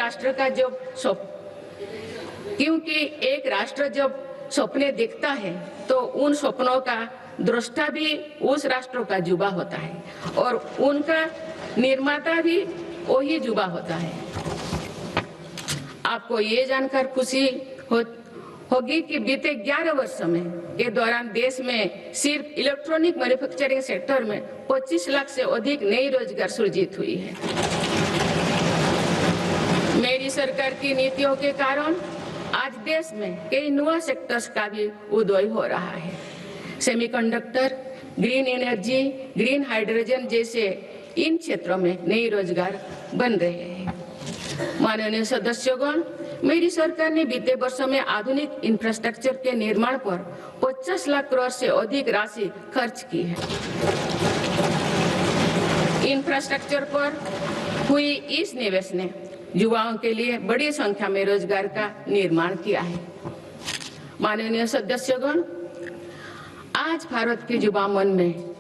राष्ट्र जब सपने देखता है तो उन सपनों का दृष्टा भी उस राष्ट्र का युवा होता है और उनका निर्माता भी वही युवा होता है। आपको ये जानकर खुशी होगी कि बीते 11 वर्षों में के दौरान देश में सिर्फ इलेक्ट्रॉनिक मैन्युफैक्चरिंग सेक्टर में 25 लाख से अधिक नई रोजगार सृजित हुई है। मेरी सरकार की नीतियों के कारण आज देश में कई नए सेक्टर्स का भी उदय हो रहा है। Semiconductor, green energy, green hydrogen जैसे इन क्षेत्रों में नए रोजगार बन रहे हैं। माननीय सदस्यगण, मेरी सरकार ने बीते वर्षों में आधुनिक इंफ्रास्ट्रक्चर के निर्माण पर 50 लाख करोड़ से अधिक राशि खर्च की है। इंफ्रास्ट्रक्चर पर हुई इस निवेश ने युवाओं के लिए बड़ी संख्या में रोजगार का निर्माण किया है। माननीय सदस्यगण, आज भारत के युवा मन में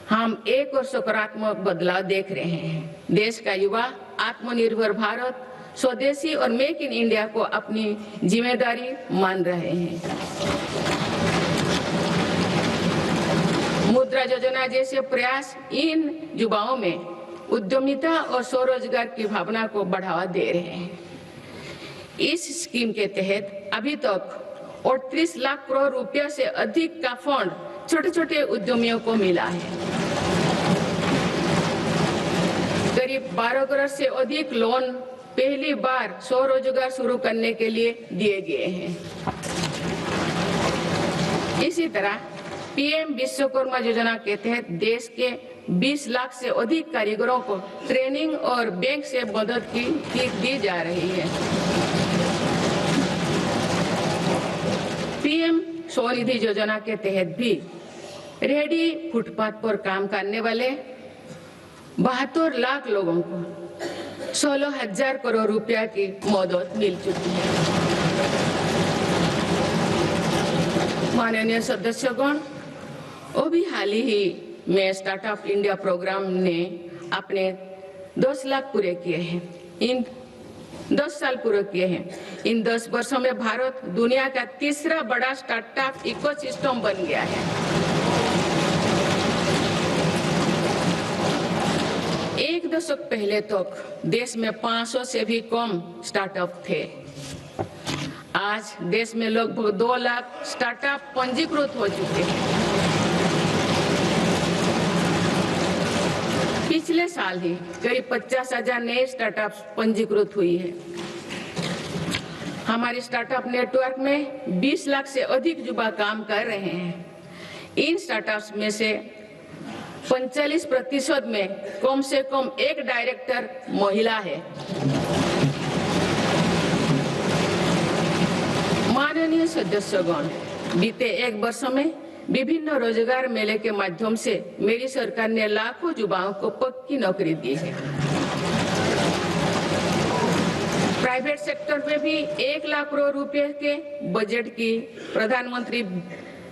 हम एक और सकारात्मक बदलाव देख रहे हैं। देश का युवा आत्मनिर्भर भारत, स्वदेशी और मेक इन इंडिया को अपनी जिम्मेदारी मान रहे हैं। मुद्रा योजना जैसे प्रयास इन युवाओं में उद्यमिता और स्वरोजगार की भावना को बढ़ावा दे रहे हैं। इस स्कीम के तहत अभी तक 38 लाख करोड़ रुपया से अधिक का फंड छोटे छोटे उद्यमियों को मिला है। करीब 12 करोड़ से अधिक लोन पहली बार स्वरोजगार शुरू करने के लिए दिए गए हैं। इसी तरह पीएम विश्वकर्मा योजना के तहत देश के 20 लाख से अधिक कारीगरों को ट्रेनिंग और बैंक से मदद दी जा रही है। पीएम स्वनिधि योजना के तहत भी रेहड़ी फुटपाथ पर काम करने वाले 72 लाख लोगों को 16,000 करोड़ रुपया की मदद मिल चुकी है। माननीय सदस्यगण, अभी हाल ही में स्टार्टअप इंडिया प्रोग्राम ने अपने 10 लाख पूरे किए हैं। इन 10 साल पूरे किए हैं। इन 10 वर्षों में भारत दुनिया का तीसरा बड़ा स्टार्टअप इकोसिस्टम बन गया है। एक दशक पहले तक देश में 500 से भी कम स्टार्टअप थे। आज देश में लगभग 2 लाख स्टार्टअप पंजीकृत हो चुके हैं। पिछले साल ही करीब 50,000 नए स्टार्टअप पंजीकृत हुई है। हमारे स्टार्टअप नेटवर्क में 20 लाख से अधिक युवा काम कर रहे हैं। इन स्टार्टअप्स में से 45% में कम से कम एक डायरेक्टर महिला है। माननीय सदस्यगण, बीते 1 वर्ष में विभिन्न रोजगार मेले के माध्यम से मेरी सरकार ने लाखों युवाओं को पक्की नौकरी दी है। प्राइवेट सेक्टर में भी 1 लाख करोड़ रुपए के बजट की प्रधानमंत्री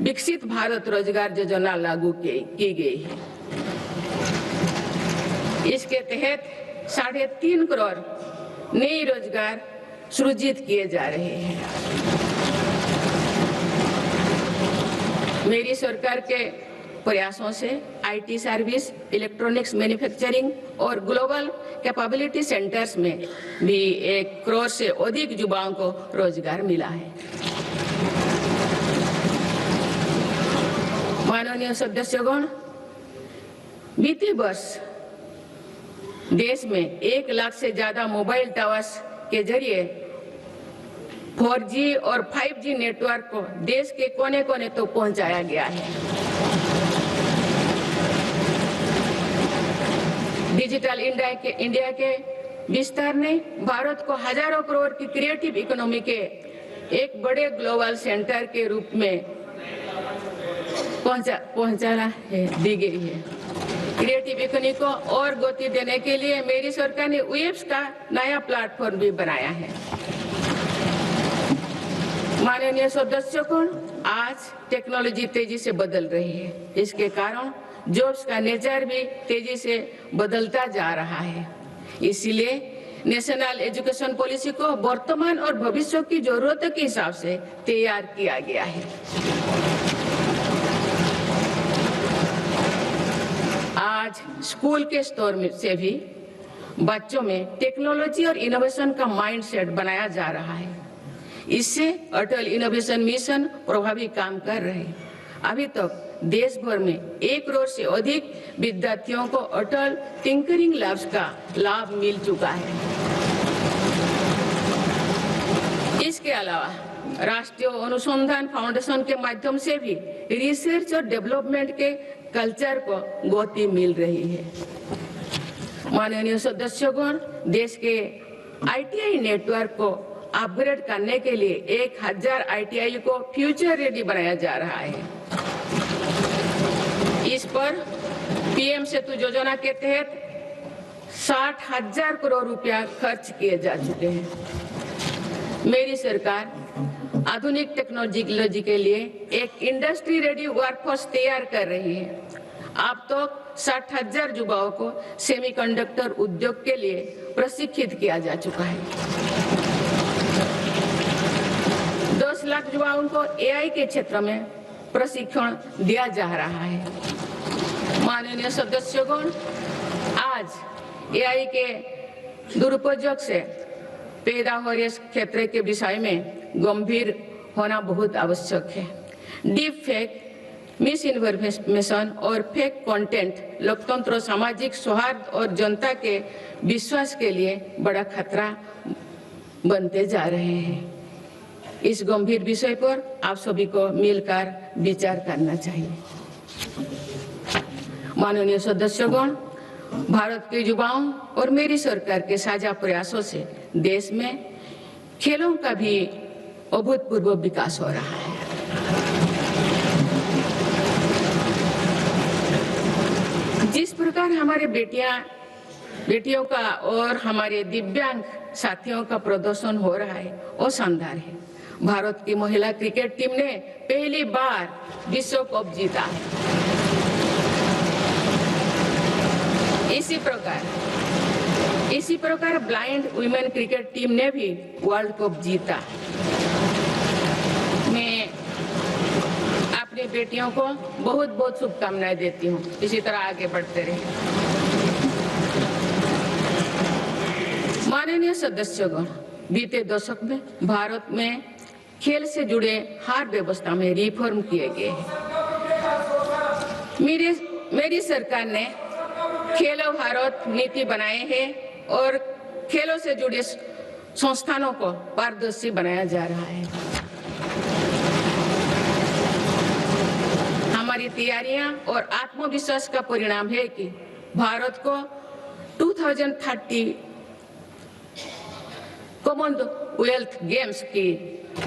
विकसित भारत रोजगार योजना लागू की गई है। इसके तहत 3.5 करोड़ नए रोजगार सृजित किए जा रहे हैं। मेरी सरकार के प्रयासों से आईटी सर्विस, इलेक्ट्रॉनिक्स मैन्युफैक्चरिंग और ग्लोबल कैपेबिलिटी सेंटर्स में भी 1 करोड़ से अधिक युवाओं को रोजगार मिला है। माननीय सदस्यगण, बीते वर्ष देश में 1 लाख से ज्यादा मोबाइल टावर्स के जरिए 4G और 5G नेटवर्क को देश के कोने कोने तक पहुंचाया गया है। डिजिटल इंडिया के विस्तार ने भारत को हजारों करोड़ की क्रिएटिव इकोनॉमी के एक बड़े ग्लोबल सेंटर के रूप में पहुंचाना दी गई है। क्रिएटिव इकोनॉमी को और गति देने के लिए मेरी सरकार ने वेब्स का नया प्लेटफॉर्म भी बनाया है। माननीय सदस्यगण, आज टेक्नोलॉजी तेजी से बदल रही है। इसके कारण जॉब्स का नेचर भी तेजी से बदलता जा रहा है। इसीलिए नेशनल एजुकेशन पॉलिसी को वर्तमान और भविष्य की जरूरतों के हिसाब से तैयार किया गया है। आज स्कूल के स्तर से भी बच्चों में टेक्नोलॉजी और इनोवेशन का माइंडसेट बनाया जा रहा है। इससे अटल इनोवेशन मिशन प्रभावी काम कर रहे हैं। अभी तक देश भर में 1 करोड़ से अधिक विद्यार्थियों को अटल टिंकरिंग लैब्स का लाभ मिल चुका है। इसके अलावा राष्ट्रीय अनुसंधान फाउंडेशन के माध्यम से भी रिसर्च और डेवलपमेंट के कल्चर को गति मिल रही है। माननीय सदस्यगण, देश के आईटीआई नेटवर्क को अपग्रेड करने के लिए 1000 आईटीआई को फ्यूचर रेडी बनाया जा रहा है। इस पर पीएम सेतु योजना के तहत 60,000 करोड़ रुपया खर्च किए जा चुके हैं। मेरी सरकार आधुनिक टेक्नोलॉजी के लिए एक इंडस्ट्री रेडी वर्कफोर्स तैयार कर रही है। अब तो 60,000 युवाओं को सेमीकंडक्टर उद्योग के लिए प्रशिक्षित किया जा चुका है। 10 लाख युवाओं को एआई के क्षेत्र में प्रशिक्षण दिया जा रहा है। माननीय सदस्यगण, आज एआई के दुरुपयोग से पैदा हो रहे क्षेत्र के विषय में गंभीर होना बहुत आवश्यक है। डीप फेक, मिस इन्फॉर्मेशन और फेक कंटेंट लोकतंत्र, सामाजिक सौहार्द और जनता के विश्वास के लिए बड़ा खतरा बनते जा रहे हैं। इस गंभीर विषय पर आप सभी को मिलकर विचार करना चाहिए। माननीय सदस्यगण, भारत के युवाओं और मेरी सरकार के साझा प्रयासों से देश में खेलों का भी अभूतपूर्व विकास हो रहा है। जिस प्रकार हमारे बेटियों का और हमारे दिव्यांग साथियों का प्रदर्शन हो रहा है वो शानदार है। भारत की महिला क्रिकेट टीम ने पहली बार विश्व कप जीता है। इसी प्रकार ब्लाइंड वुमेन क्रिकेट टीम ने भी वर्ल्ड कप जीता। मैं अपनी बेटियों को बहुत बहुत शुभकामनाएं देती हूँ। इसी तरह आगे बढ़ते रहे। माननीय सदस्यगण, बीते दशक में भारत में खेल से जुड़े हर व्यवस्था में रिफॉर्म किए गए हैं। मेरी सरकार ने खेलो भारत नीति बनाए हैं और खेलों से जुड़े संस्थानों को पारदर्शी बनाया जा रहा है। हमारी तैयारियां और आत्मविश्वास का परिणाम है कि भारत को 2030 कॉमनवेल्थ गेम्स की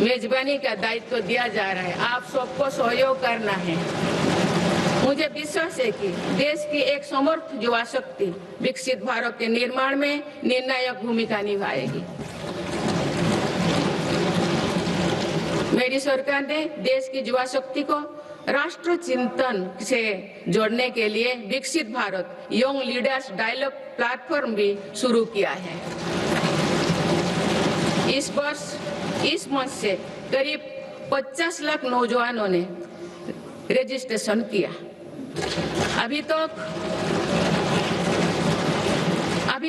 मेजबानी का दायित्व दिया जा रहा है। आप सबको सहयोग करना है। मुझे विश्वास है कि देश की एक समर्थ युवा शक्ति विकसित भारत के निर्माण में निर्णायक भूमिका निभाएगी। मेरी सरकार ने देश की युवा शक्ति को राष्ट्र चिंतन से जोड़ने के लिए Viksit Bharat young leaders dialogue platform भी शुरू किया है। इस वर्ष इस मंच से करीब 50 लाख नौजवानों ने रजिस्ट्रेशन किया। अभी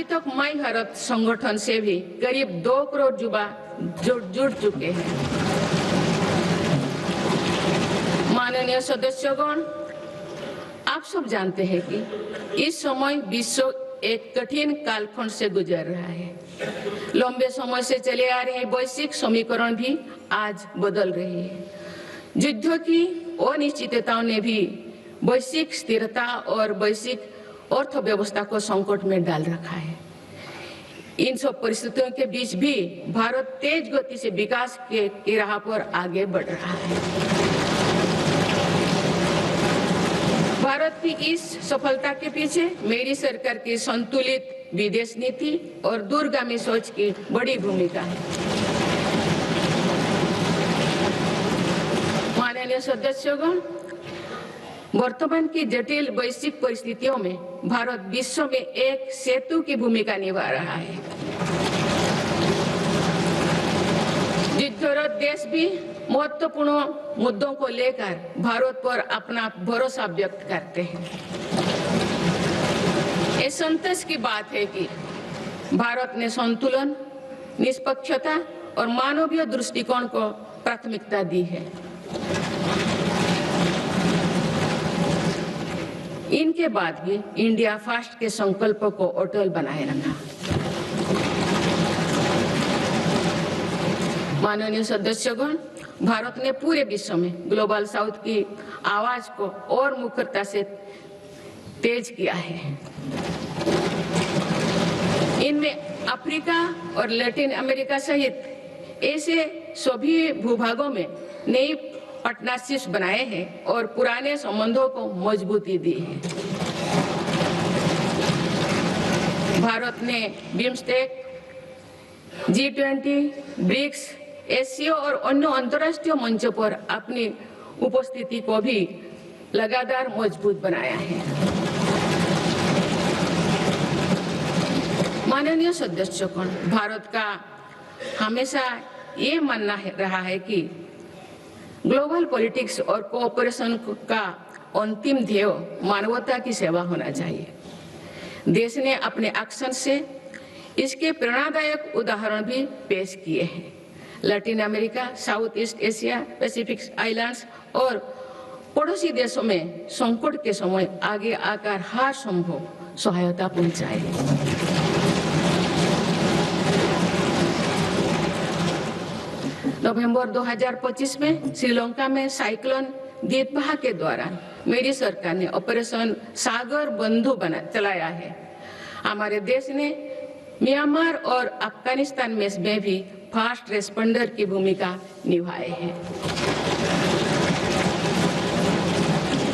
तक माई भारत संगठन से भी करीब 2 करोड़ युवा जुड़ चुके हैं। माननीय सदस्यगण, आप सब जानते हैं कि इस समय विश्व एक कठिन कालखंड से गुजर रहा है। लंबे समय से चले आ रहे वैश्विक समीकरण भी आज बदल रहे हैं। युद्ध की अनिश्चितताओं ने भी वैश्विक स्थिरता और वैश्विक अर्थव्यवस्था को संकट में डाल रखा है। इन सब परिस्थितियों के बीच भी भारत तेज गति से विकास के राह पर आगे बढ़ रहा है। भारत की इस सफलता के पीछे मेरी सरकार की संतुलित विदेश नीति और दूरगामी सोच की बड़ी भूमिका है। माननीय सदस्यगण, वर्तमान की जटिल वैश्विक परिस्थितियों में भारत विश्व में एक सेतु की भूमिका निभा रहा है। युद्धरत देश भी महत्वपूर्ण मुद्दों को लेकर भारत पर अपना भरोसा व्यक्त करते हैं। ये संतोष की बात है कि भारत ने संतुलन, निष्पक्षता और मानवीय दृष्टिकोण को प्राथमिकता दी है। इनके बाद भी इंडिया फर्स्ट के संकल्प को अटल बनाए रखा। माननीय सदस्यगण, भारत ने पूरे विश्व में ग्लोबल साउथ की आवाज को और मुखरता से तेज किया है। इनमें अफ्रीका और लैटिन अमेरिका सहित ऐसे सभी भूभागों में नई पार्टनरशिप्स बनाए हैं और पुराने संबंधों को मजबूती दी है। भारत ने बिम्स्टेक, G20, ब्रिक्स, एससीओ और अन्य अंतर्राष्ट्रीय मंचों पर अपनी उपस्थिति को भी लगातार मजबूत बनाया है। माननीय सदस्यगण, भारत का हमेशा ये मानना रहा है कि ग्लोबल पॉलिटिक्स और कोऑपरेशन का अंतिम ध्येय मानवता की सेवा होना चाहिए। देश ने अपने एक्शन से इसके प्रेरणादायक उदाहरण भी पेश किए हैं। Latin America, south east Asia, Pacific islands और पड़ोसी देशों में संकट के समय आगे आकर हर संभव सहायता पहुंचाए। तो नवंबर 2025 में श्रीलंका में साइक्लोन दीपहा के दौरान मेरी सरकार ने ऑपरेशन सागर बंधु चलाया है। हमारे देश ने म्यांमार और अफगानिस्तान में भी फास्ट रेस्पॉन्डर की भूमिका निभाई है।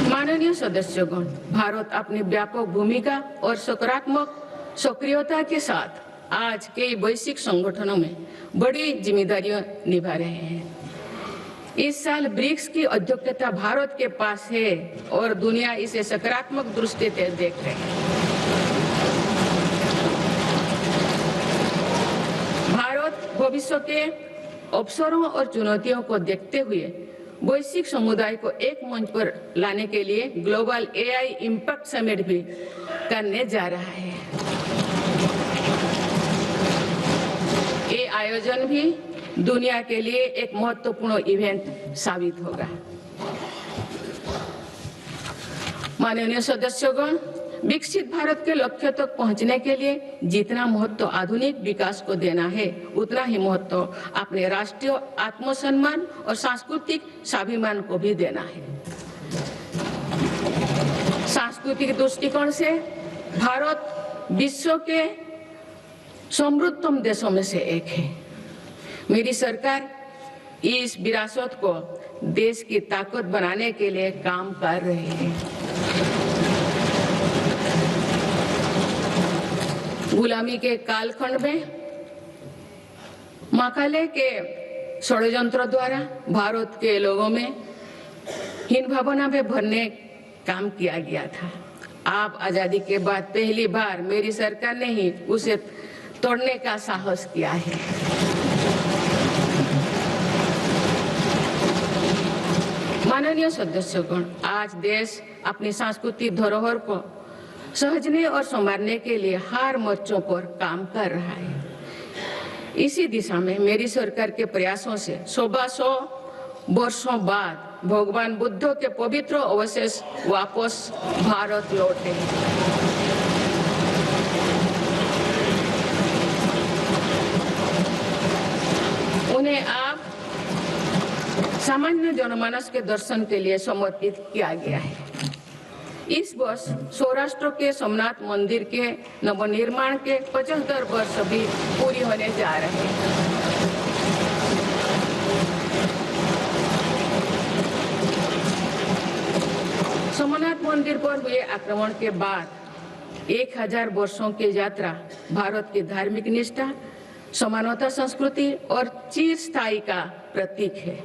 माननीय सदस्यगण, भारत अपनी व्यापक भूमिका और सकारात्मक सक्रियता के साथ आज कई वैश्विक संगठनों में बड़ी जिम्मेदारियां निभा रहे हैं। इस साल ब्रिक्स की अध्यक्षता भारत के पास है और दुनिया इसे सकारात्मक दृष्टि से देख रही है। भारत भविष्य के अवसरों और चुनौतियों को देखते हुए वैश्विक समुदाय को एक मंच पर लाने के लिए ग्लोबल एआई इम्पैक्ट समिट भी करने जा रहा है। ये आयोजन भी दुनिया के लिए एक महत्वपूर्ण इवेंट साबित होगा। माननीय सदस्यगण, विकसित भारत के लक्ष्य तक पहुंचने के लिए जितना महत्व आधुनिक विकास को देना है, उतना ही महत्व अपने राष्ट्रीय आत्मसम्मान और सांस्कृतिक स्वाभिमान को भी देना है। सांस्कृतिक दृष्टिकोण से भारत विश्व के समृद्धतम देशों में से एक है। मेरी सरकार इस विरासत को देश की ताकत बनाने के लिए काम कर रही है। गुलामी के कालखंड में माकाले के षड्यंत्र द्वारा भारत के लोगों में हीन भावना में भरने काम किया गया था। आप आजादी के बाद पहली बार मेरी सरकार ने ही उसे तोड़ने का साहस किया है। माननीय सदस्यगण, आज देश अपनी सांस्कृतिक धरोहर को सहेजने और संवारने के लिए हर मोर्चों पर काम कर रहा है। इसी दिशा में मेरी सरकार के प्रयासों से 100 वर्षों बाद भगवान बुद्ध के पवित्र अवशेष वापस भारत लौटे। उन्हें आप सामान्य जनमानस के दर्शन के लिए समर्पित किया गया है। इस वर्ष सौराष्ट्र के सोमनाथ मंदिर के नवनिर्माण के 75 वर्ष भी पूरी होने जा रहे हैं। सोमनाथ मंदिर पर हुए आक्रमण के बाद 1000 वर्षों की यात्रा भारत की धार्मिक निष्ठा, समानता, संस्कृति और चिरस्थायी का प्रतीक है।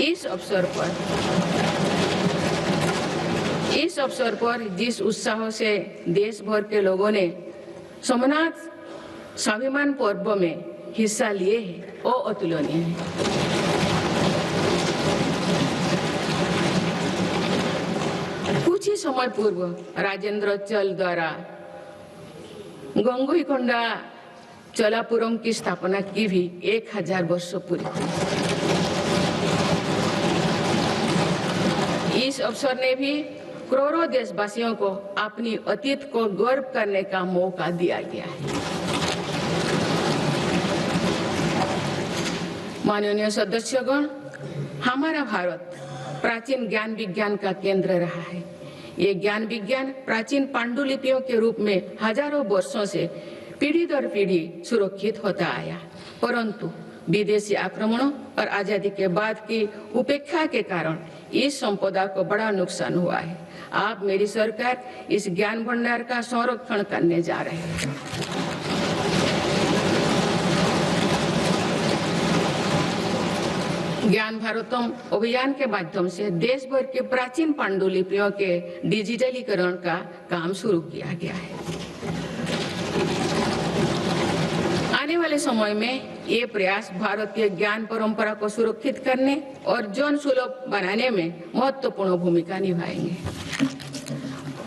इस अवसर पर जिस उत्साह से देश भर के लोगों ने सोमनाथ स्वाभिमान पर्व में हिस्सा लिए हैं, वो अतुलनीय है। कुछ ही समय पूर्व राजेंद्र चल द्वारा गंगईकोंडा चोलापुरम की स्थापना की भी 1000 वर्ष पूरी हुई। इस अवसर ने भी करोड़ों देशवासियों को अपनी अतीत को गर्व करने का मौका दिया गया है। माननीय सदस्यगण, हमारा भारत प्राचीन ज्ञान विज्ञान का केंद्र रहा है। ये ज्ञान विज्ञान प्राचीन पांडुलिपियों के रूप में हजारों वर्षों से पीढ़ी दर पीढ़ी सुरक्षित होता आया, परंतु विदेशी आक्रमणों और आजादी के बाद की उपेक्षा के कारण इस संपदा को बड़ा नुकसान हुआ है। आप मेरी सरकार इस ज्ञान भंडार का संरक्षण करने जा रहे हैं। ज्ञान भारतम अभियान के माध्यम से देश भर के प्राचीन पांडुलिपियों के डिजिटलीकरण का काम शुरू किया गया है। आने वाले समय में ये प्रयास भारतीय ज्ञान परंपरा को सुरक्षित करने और जन सुलभ बनाने में महत्वपूर्ण भूमिका निभाएंगे।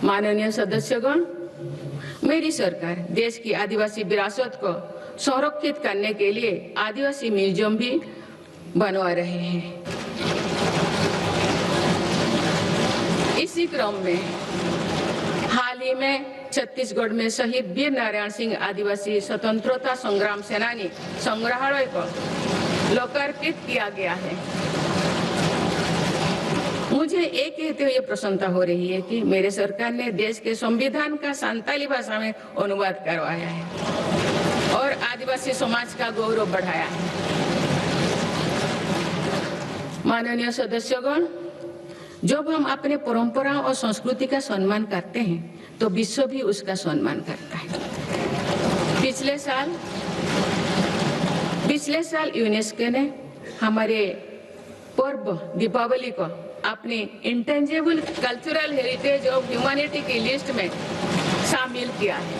माननीय सदस्यगण, मेरी सरकार देश की आदिवासी विरासत को संरक्षित करने के लिए आदिवासी म्यूजियम भी बनवा रहे हैं। इसी क्रम में हाल ही में छत्तीसगढ़ में शहीद वीर नारायण सिंह आदिवासी स्वतंत्रता संग्राम सेनानी संग्रहालय को लोकार्पित किया गया है। मुझे ये कहते हुए प्रसन्नता हो रही है कि मेरे सरकार ने देश के संविधान का संताली भाषा में अनुवाद करवाया है और आदिवासी समाज का गौरव बढ़ाया है। माननीय सदस्यगण, जब हम अपने परंपराओं और संस्कृति का सम्मान करते हैं तो विश्व भी उसका सम्मान करता है। पिछले साल यूनेस्को ने हमारे पर्व दीपावली को अपनी intangible cultural heritage of humanity की लिस्ट में शामिल किया है।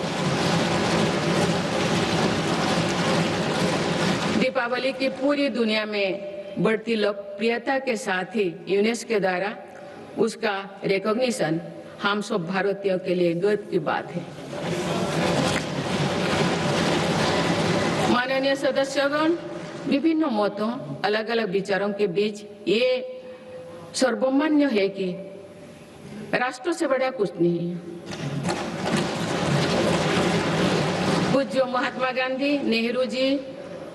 दीपावली की पूरी दुनिया में बढ़ती लोकप्रियता के साथ ही यूनेस्को द्वारा उसका रिकॉग्निशन हम सब भारतीयों के लिए गर्व की बात है। माननीय सदस्यगण, विभिन्न मतों, अलग अलग विचारों के बीच ये सर्वमान्य है कि राष्ट्र से बड़ा कुछ नहीं है। पूज्य महात्मा गांधी, नेहरू जी,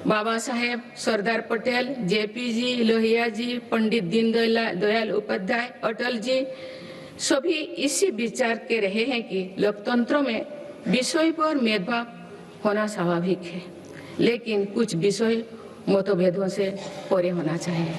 बाबा साहेब, सरदार पटेल, जेपी जी, लोहिया जी, पंडित दीनदयाल उपाध्याय, अटल जी सभी इसी विचार के रहे हैं कि लोकतंत्र में विषय पर भेदभाव होना स्वाभाविक है, लेकिन कुछ विषय मतभेदों से परे होना चाहिए।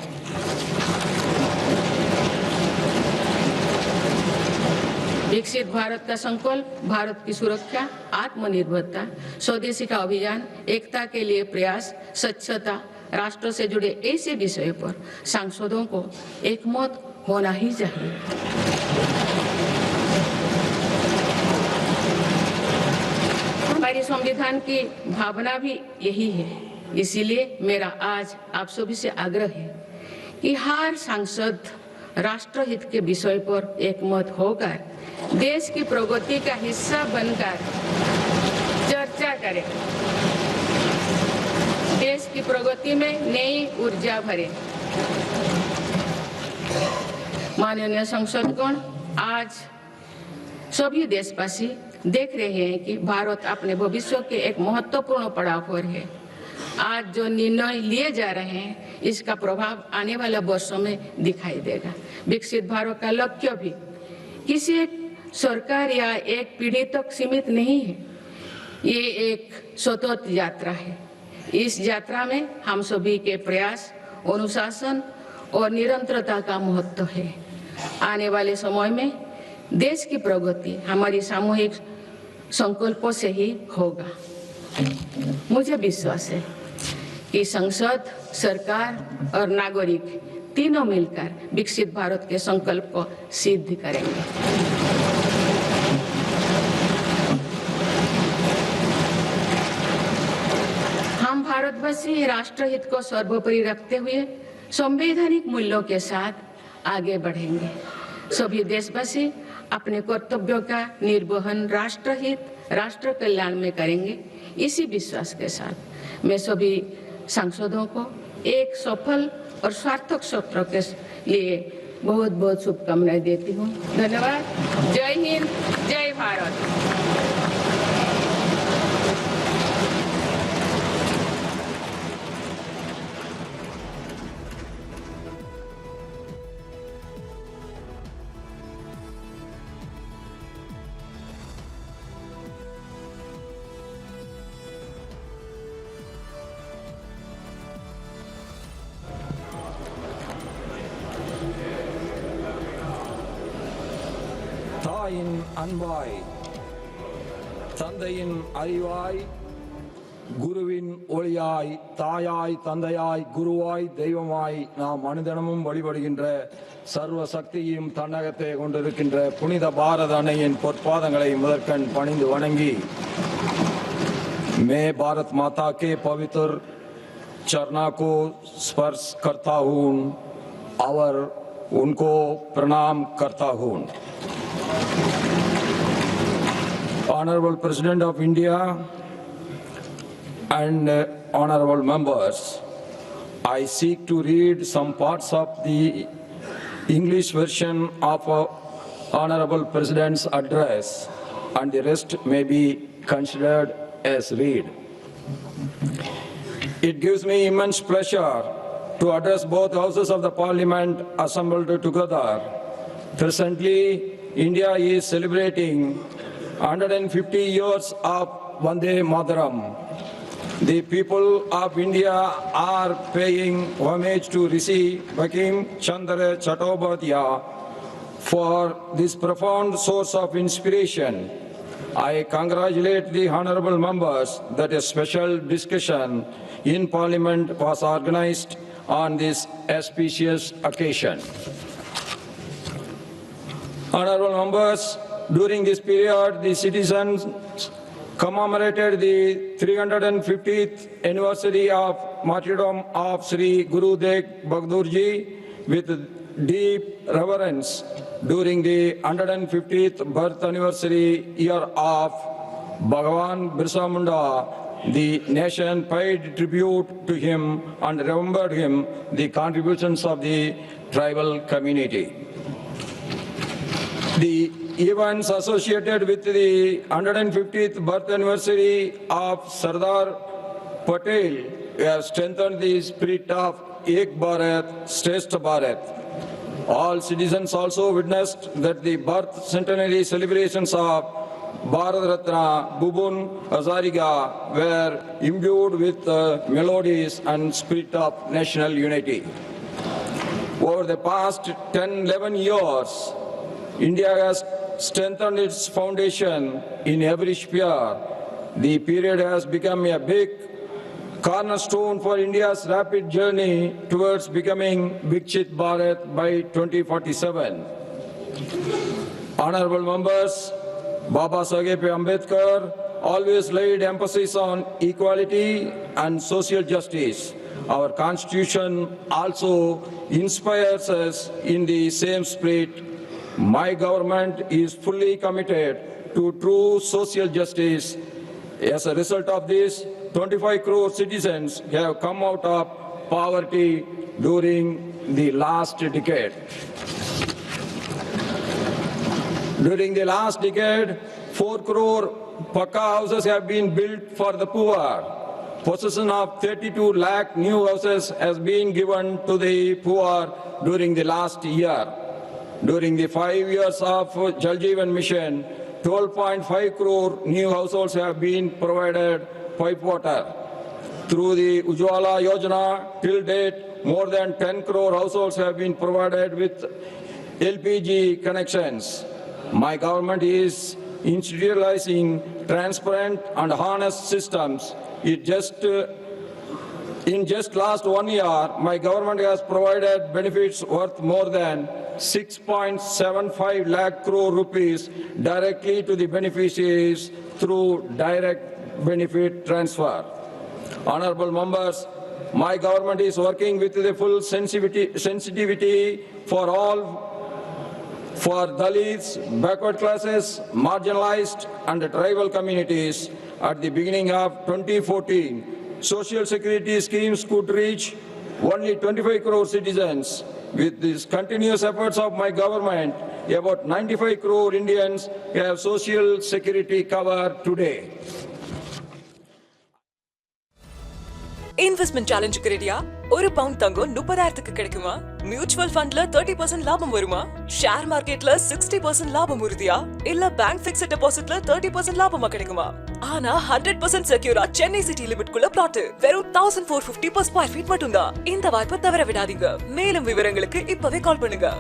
विकसित भारत का संकल्प, भारत की सुरक्षा, आत्मनिर्भरता, स्वदेशी का अभियान, एकता के लिए प्रयास, स्वच्छता, राष्ट्र से जुड़े ऐसे विषयों पर सांसदों को एकमत होना ही चाहिए। हमारी संविधान की भावना भी यही है। इसीलिए मेरा आज आप सभी से आग्रह है कि हर सांसद राष्ट्रहित के विषय पर एकमत होकर देश की प्रगति का हिस्सा बनकर चर्चा करें, देश की प्रगति में नई ऊर्जा भरे। माननीय संसदगण, आज सभी देशवासी देख रहे हैं कि भारत अपने भविष्य के एक महत्वपूर्ण पड़ाव पर है। आज जो निर्णय लिए जा रहे हैं इसका प्रभाव आने वाले वर्षों में दिखाई देगा। विकसित भारत का लक्ष्य भी किसी एक सरकार या एक पीढ़ी तक सीमित नहीं है, ये एक सतत यात्रा है। इस यात्रा में हम सभी के प्रयास, अनुशासन और निरंतरता का महत्व है। आने वाले समय में देश की प्रगति हमारी सामूहिक संकल्पों से ही होगा। मुझे विश्वास है कि संसद, सरकार और नागरिक तीनों मिलकर विकसित भारत के संकल्प को सिद्ध करेंगे। हम भारतवासी राष्ट्रहित को सर्वोपरि रखते हुए संवैधानिक मूल्यों के साथ आगे बढ़ेंगे। सभी देशवासी अपने कर्तव्यों का निर्वहन राष्ट्रहित, राष्ट्र कल्याण में करेंगे। इसी विश्वास के साथ मैं सभी सांसदों को एक सफल और सार्थक सत्र के लिए बहुत बहुत शुभकामनाएं देती हूँ। धन्यवाद। जय हिंद, जय भारत। தாயின் அன்பாய், தந்தையின் அறிவாய், குருவின் ஒளியாய், தாயாய், தந்தையாய், குருவாய், தெய்வமாய் நாம் அனுதினமும் வழிபடுகின்ற சர்வ சக்தியும் தன்னகத்தை கொண்டிருக்கின்ற புனித பாரத அன்னையின் பொற்பாதங்களை முதற்கண் பணிந்து வணங்கி, मैं भारत माता के पवित्र चरणों को स्पर्श करता हूँ और उनको प्रणाम करता हूँ। Honorable President of India and honorable members, I seek to read some parts of the English version of Honorable President's address, and the rest may be considered as read. It gives me immense pleasure to address both houses of the parliament assembled together. Presently, India is celebrating 150 years of Vande Mataram. The people of India are paying homage to Rishi Bankim Chandra Chattopadhyay for this profound source of inspiration. I congratulate the honorable members that a special discussion in Parliament was organized on this auspicious occasion. Honorable members, during this period, the citizens commemorated the 350th anniversary of martyrdom of Sri Guru Tegh Bahadur Ji with deep reverence. During the 150th birth anniversary year of Bhagwan Birsa Munda, the nation paid tribute to him and remembered him the contributions of the tribal community. The events associated with the 150th birth anniversary of Sardar Patel have strengthened the spirit of Ek Bharat, Shrestha Bharat. All citizens also witnessed that the birth centenary celebrations of Bharat Ratna Bhubun Hazarika were imbued with melodies and spirit of national unity. Over the past 10-11 years, India has strengthened its foundation in every sphere. The period has become a big cornerstone for India's rapid journey towards becoming Viksit Bharat by 2047. Honorable members, Baba Saheb Ambedkar always laid emphasis on equality and social justice. Our Constitution also inspires us in the same spirit. My government is fully committed to true social justice. As a result of this, 25 crore citizens have come out of poverty during the last decade. During the last decade, 4 crore Pakka houses have been built for the poor. Possession of 32 lakh new houses has been given to the poor during the last year. During the 5 years of Jal Jeevan Mission, 12.5 crore new households have been provided pipe water. Through the Ujjwala Yojana, till date, more than 10 crore households have been provided with LPG connections. My government is institutionalizing transparent and honest systems. In just last 1 year, my government has provided benefits worth more than 6.75 lakh crore rupees directly to the beneficiaries through direct benefit transfer. Honorable members, my government is working with the full sensitivity for all, for Dalits, backward classes, marginalized and tribal communities. At the beginning of 2014, social security schemes could reach only 25 crore citizens. With these continuous efforts of my government, about 95 crore Indians have social security cover today. Investment சேலஞ்சுக்கு ரெடியா? ஒரு bound தங்கம் 30,000க்கு கிடைக்குமா? Mutual ஃபண்ட்ல 30% லாபம் வருமா? Share மார்க்கெட்ல 60% லாபம் உறுதியா? இல்ல பேங்க் ஃபிக்ஸ்ட் டெபாசிட்ல 30% லாபமா கிடைக்குமா? ஆனா 100% செக்யூரா சென்னை சிட்டி லிமிட்குள்ள பிளாட் வெறும் 1450 per square feet மட்டும்தான். இந்த வாய்ப்பை தவற விடாதீங்க. மேலும் விவரங்களுக்கு இப்பவே கால் பண்ணுங்க.